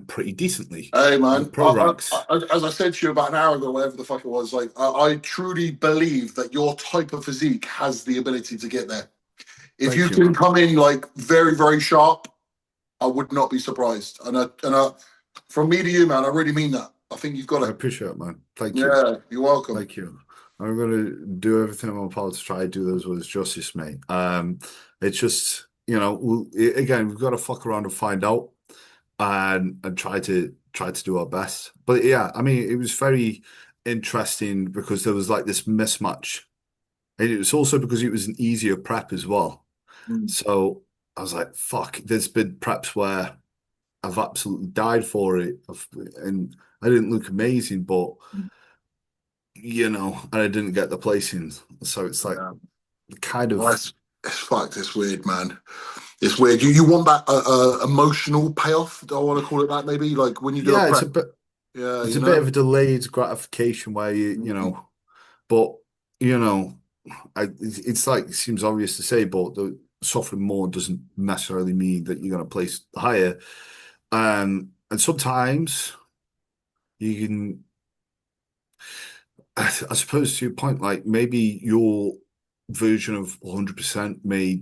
pretty decently Hey in the man, pro ranks. as I said to you about an hour ago, whatever the fuck it was, like I truly believe that your type of physique has the ability to get there. If you Thank you, can man. come in like very, very sharp, I would not be surprised. From me to you, man, I really mean that. I think you've got I it. appreciate it, man. Thank you. Yeah, you're welcome. Thank you. I'm gonna do everything in my power to try to do those words justice, mate. It's just, again, we've got to fuck around and find out, and try to do our best. But yeah, I mean, it was very interesting because there was like this mismatch, and it was also because it was an easier prep as well. Mm. So I was like, fuck, there's been preps where I've absolutely died for it, and I didn't look amazing, but and I didn't get the placings. So it's like Yeah. kind Well, of, it's fucked. It's weird, man. It's weird. You want that emotional payoff? Do I want to call it that? Maybe like when you do a yeah, prep. Yeah, it's you a bit know. of a delayed gratification where but you know, it's like it seems obvious to say, but the suffering more doesn't necessarily mean that you're going to place higher. And sometimes you can, I suppose, to your point, like maybe your version of 100% may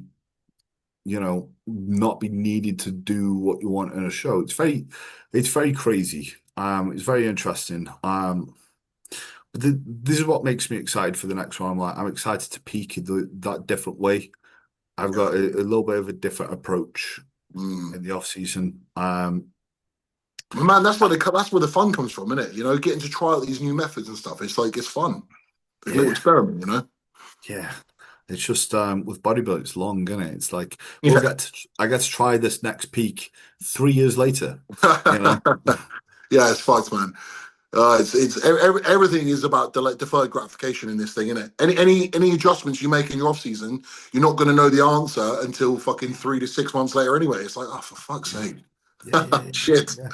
not be needed to do what you want in a show. It's very crazy. It's very interesting. But this is what makes me excited for the next one. I'm excited to peak in that different way. I've got Yeah. a little bit of a different approach Mm. in the off season. Man, that's where the fun comes from, isn't it? You know, getting to try out these new methods and stuff. It's like it's fun. It's a little Yeah, experiment, you know. yeah. It's just with bodybuilding, it's long, isn't it? It's like Yeah. I get to try this next peak 3 years later. You know? Yeah, it's fucked, man. Everything is about deferred gratification in this thing, isn't it? Any adjustments you make in your off season, you're not going to know the answer until fucking 3 to 6 months later. Anyway, it's like, oh, for fuck's Yeah, sake, yeah, yeah, yeah, shit. yeah.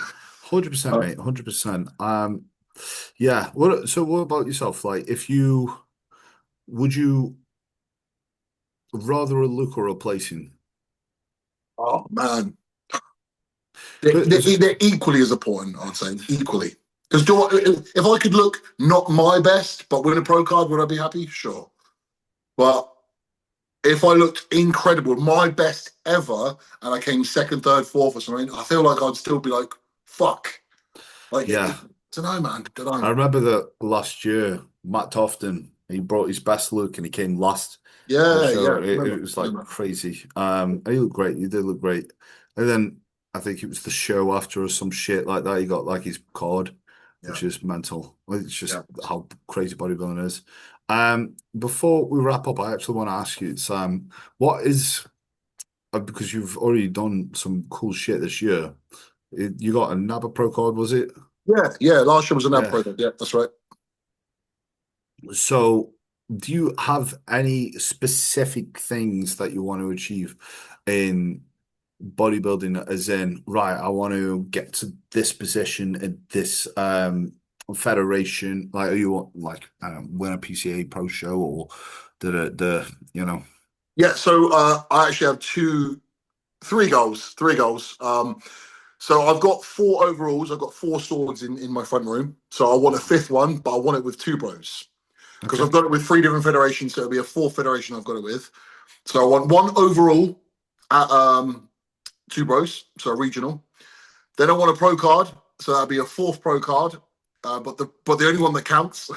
100%, Uh, mate. 100%. Yeah. What about yourself? Like, would you rather a look or a placing? oh man, they're, 'Cause- they're, they're equally as important. I'd say equally. Because if I could look not my best but win a pro card, would I be happy? Sure. But if I looked incredible, my best ever, and I came second, third, fourth or something, I feel like I'd still be like, fuck. Like, yeah. don't know, man. Don't I know. remember that last year, Matt Tofton, he brought his best look and he came last at the Yeah, show. yeah. It Remember, was like remember. crazy. He looked great. He did look great. And then I think it was the show after or some shit like that. He got like his card, Yeah, which is mental. It's just yeah. how crazy bodybuilding is. Before we wrap up, I actually want to ask you, Sam, what is because you've already done some cool shit this year. You got a NABA Pro card, was it? Yeah, yeah. Last year was an ad Yeah. program. Yeah, that's right. So, do you have any specific things that you want to achieve in bodybuilding? As in, right, I want to get to this position at this federation. Like, are you want like win a PCA pro show or the you know? Yeah, so I actually have three goals. So I've got four overalls. I've got four swords in my front room. So I want a fifth one, but I want it with two bros because Okay. I've got it with three different federations. So it'll be a fourth federation I've got it with. So I want one overall at two bros, so regional. Then I want a pro card, so that'll be a fourth pro card, but the only one that counts.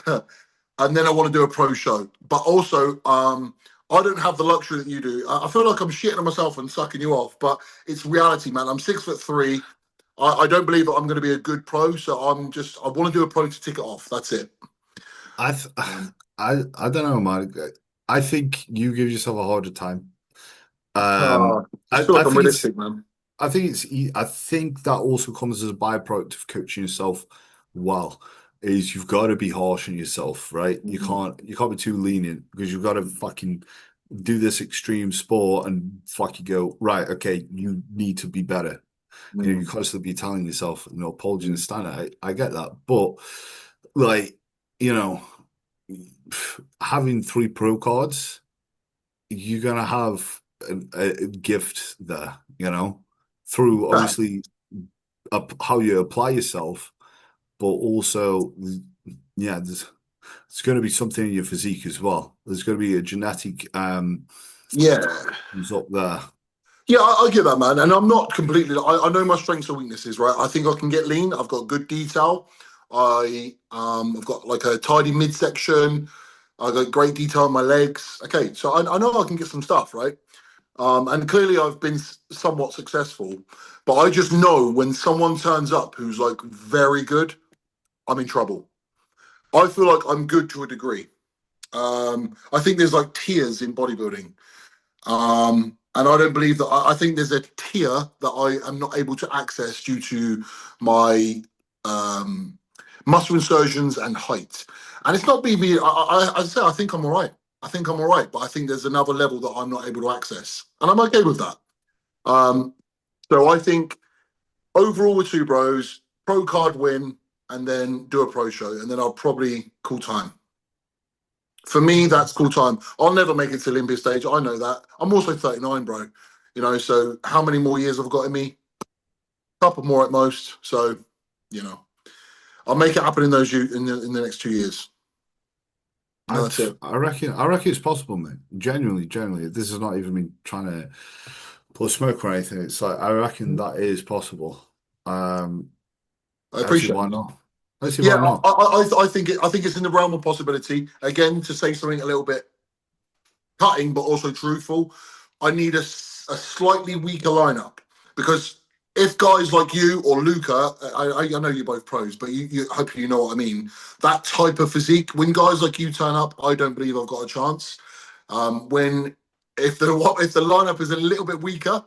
And then I want to do a pro show. But also, I don't have the luxury that you do. I feel like I'm shitting on myself and sucking you off, but it's reality, man. I'm 6'3". I don't believe that I'm going to be a good pro, so I want to do a pro to tick it off. That's it. I th Um, I don't know, man. I think you give yourself a harder time. uh, just feel I like I'm think it's realistic, man. I think that also comes as a byproduct of coaching yourself well, is you've got to be harsh on yourself, right? Mhm. You can't be too lenient because you've got to fucking do this extreme sport and fucking go, right, okay, you need to be better. You know, you Mm. constantly be telling yourself, apology and standard. I get that. But like, you know, having three pro cards, you're gonna have a gift there, through Fact. obviously how you apply yourself, but also, yeah, there's going to be something in your physique as well. There's going to be a genetic Yeah. comes up there. Yeah, I get that, man. And I'm not completely, I know my strengths and weaknesses, right? I think I can get lean. I've got good detail. I've got like a tidy midsection. I've got great detail on my legs. Okay, so I know I can get some stuff, right? And clearly I've been somewhat successful, but I just know when someone turns up who's like very good, I'm in trouble. I feel like I'm good to a degree. I think there's like tiers in bodybuilding. And I don't believe that. I think there's a tier that I am not able to access due to my um, muscle insertions and height. And it's not BB. I say I think I'm all right. I think I'm all right, but I think there's another level that I'm not able to access, and I'm okay with that. Um, so I think overall with two bros, pro card win, and then do a pro show, and then I'll probably call time. For me, that's cool time. I'll never make it to Olympia stage. I know that. I'm also 39, bro. So how many more years I've got in me? A couple more at most. So, you know, I'll make it happen in the next 2 years. And I that's it. I reckon it's possible, mate. Genuinely. This is not even me trying to pull smoke or anything. It's like I reckon that is possible. Um, I I see appreciate why it. not. I see Yeah, why not. I think it's in the realm of possibility. Again, to say something a little bit cutting but also truthful, I need a slightly weaker lineup because if guys like you or Luca, I know you're both pros, but you hopefully you know what I mean. That type of physique, when guys like you turn up, I don't believe I've got a chance. When if the lineup is a little bit weaker,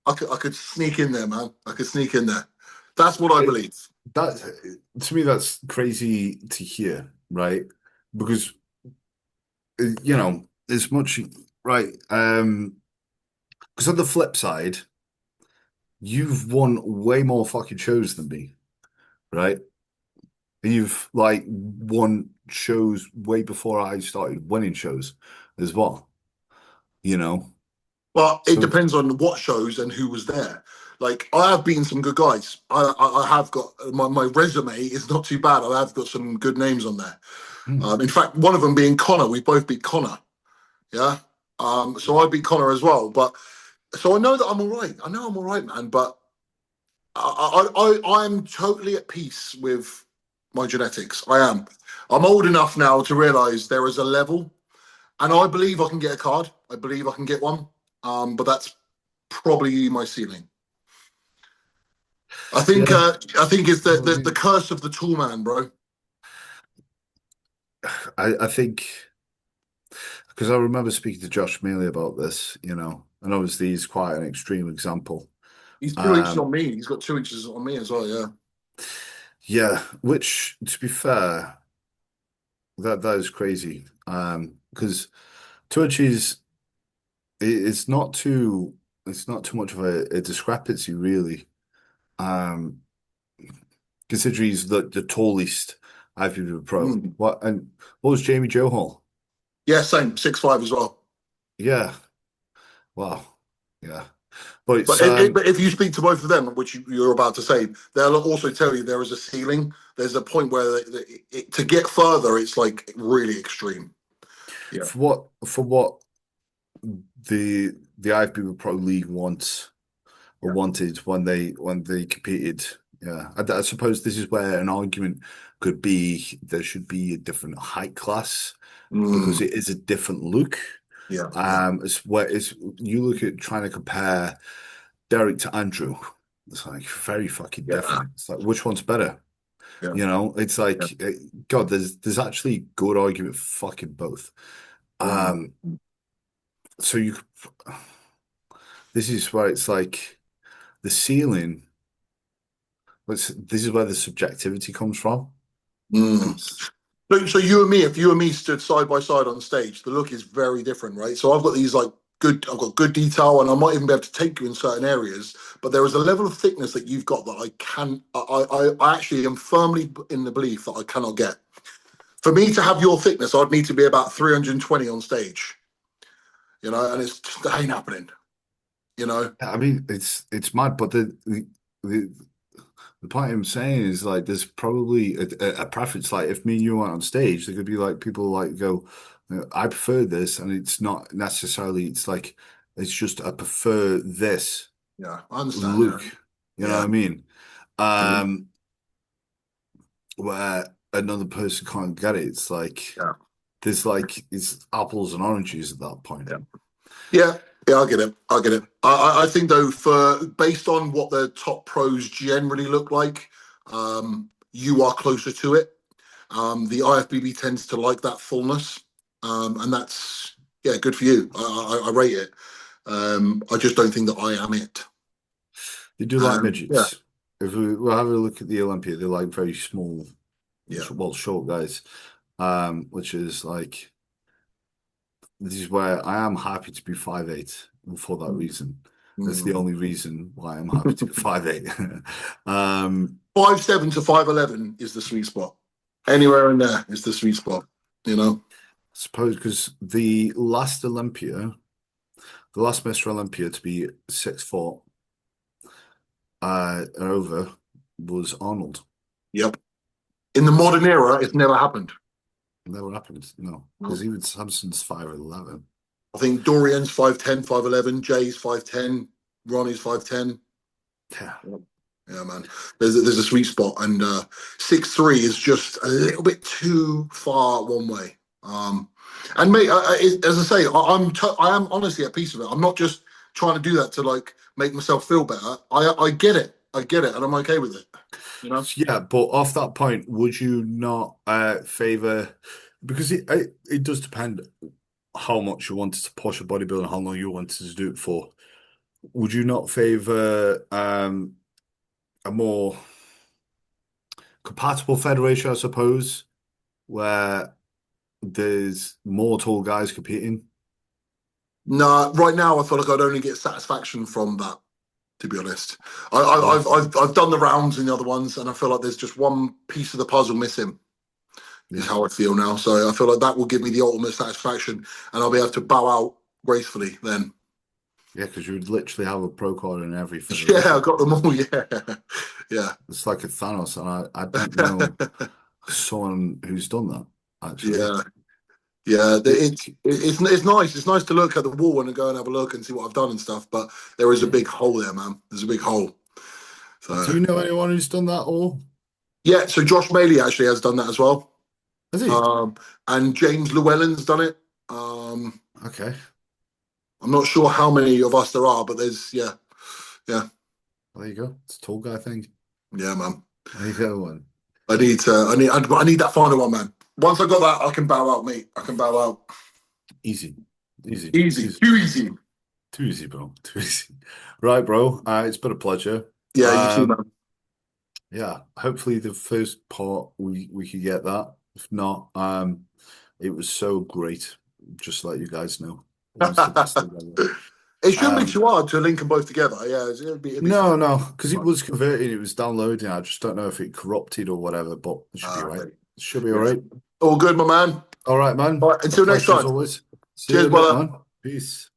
I could sneak in there, man. I could sneak in there. That's what I It, believe. that to me, that's crazy to hear, right? Because as much right. Because on the flip side, you've won way more fucking shows than me, right? You've like won shows way before I started winning shows as well, you know. But it So depends on what shows and who was there. Like I have beaten some good guys. I have got my resume is not too bad. I have got some good names on there. hmm, In fact, one of them being Connor. We both beat Connor. Yeah. So I beat Connor as well. But so I know that I'm all right. I know I'm all right, man. But I'm totally at peace with my genetics. I am. I'm old enough now to realize there is a level, and I believe I can get a card. I believe I can get one. But that's probably my ceiling. yeah, I think it's you know what I the mean? curse of the tall man, bro. I think because I remember speaking to Josh Mealy about this, and obviously he's quite an extreme example. He's 2 inches Um, on me. He's got 2 inches on me as well. Yeah. yeah, which to be fair. that is crazy. Because touch is it's not too much of a discrepancy really. Um, considering he's the tallest IFBB pro. Mm. What was Jamie Johal? Yeah, same 6'5" as well. Yeah. Wow. Yeah. But But it's but if you speak to both of them, which you're about to say, they'll also tell you there is a ceiling. There's a point where to get further, it's like really extreme. Yeah. for what the IFBB Pro League wants or Yeah. wanted when they competed. Yeah, I suppose this is where an argument could be there should be a different height class because Mm. it is a different look. Yeah. Yeah. It's you look at trying to compare Derek to Andrew. It's like very fucking Yeah. different. It's like which one's better? Yeah. You know, it's Yeah. like God, there's actually good argument for fucking both. Mm. Um, so this is where it's like the ceiling. This is where the subjectivity comes from. Mm. It's So you and me, if you and me stood side by side on stage, the look is very different, right? So I've got these like I've got good detail, and I might even be able to take you in certain areas. But there is a level of thickness that you've got that I actually am firmly in the belief that I cannot get. For me to have your thickness, I'd need to be about 320 on stage, and it's just that ain't happening, you know. I mean it's mad, but the the point I'm saying is like there's probably a preference. Like if me and you went on stage, there could be like people like go, I prefer this, and it's not necessarily. It's like it's just I prefer this Yeah, I understand. look. Yeah, You know what I yeah. mean? Mhm. Um, where another person can't get it. It's like Yeah, there's like it's apples and oranges at that point. yeah. Yeah, yeah, I get it. I get it. I think though, for based on what the top pros generally look like, you are closer to it. The IFBB tends to like that fullness, and that's yeah, good for you. I rate it. I just don't think that I am it. They do like Yeah, midgets. If we'll have a look at the Olympia, they're like very small, yeah. well, short guys. Which is like this is where I am happy to be 5'8" for that Mm. reason. That's the Mm. only reason why I'm happy to be 5'8". Um, 5'7" to 5'11" is the sweet spot. Anywhere in there is the sweet spot. You know. suppose because the last Mr. Olympia to be 6 foot and over was Arnold. Yep. In the modern era, it's never happened. Never happened, no, because No. even Samson's 5'11". I think Dorian's 5'10", 5'11", Jay's 5'10", Ronnie's 5'10". Yeah. Yeah, man. There's a sweet spot, and 6'3" is just a little bit too far one way. And mate, as I say, I am honestly at peace with it. I'm not just trying to do that to like make myself feel better. I get it. I get it, and I'm okay with it. You know? Yeah, but off that point, would you not favor because it does depend how much you wanted to push a bodybuilder and how long you wanted to do it for. Would you not favor a more compatible federation, I suppose, where there's more tall guys competing? Nah, right now I feel like I'd only get satisfaction from that. To be honest, Yeah, I've done the rounds in the other ones, and I feel like there's just one piece of the puzzle missing. Is yeah, how I feel now. So I feel like that will give me the ultimate satisfaction, and I'll be able to bow out gracefully then. yeah, because you would literally have a pro card in every Yeah, I federation. got them all. Yeah, yeah, It's like a Thanos, and I don't know someone who's done that actually. yeah, yeah. It, It's nice. It's nice to look at the wall and go and have a look and see what I've done and stuff. But there is a yeah. big hole there, man. There's a big hole. Do So you know anyone who's done that or yeah. So Josh Maley actually has done that as well. has he? Um, and James Llewellyn's done it. Okay. I'm not sure how many of us there are, but there's yeah, yeah, There you go. It's a tall guy thing. yeah, man. There you go, one. I need that final one, man. Once I got that, I can bow out, mate. I can bow out. Easy. Easy. Easy, Easy. too easy. Too easy, bro. Too easy. Right, bro. It's been a pleasure. Yeah, you too, man. Yeah. Hopefully the first part we could get that. If not, it was so great. Just to let you guys know. Once the best together. It shouldn't be too hard to link them both together. Yeah, it'd be No, fine. no, because it was converting, it was downloading. I just don't know if it corrupted or whatever, but it should be all right. Okay. It should be all right. All good, my man. All right, man. All right, until A next pleasure as time. always. See you Cheers, in a bit, brother. man. Peace.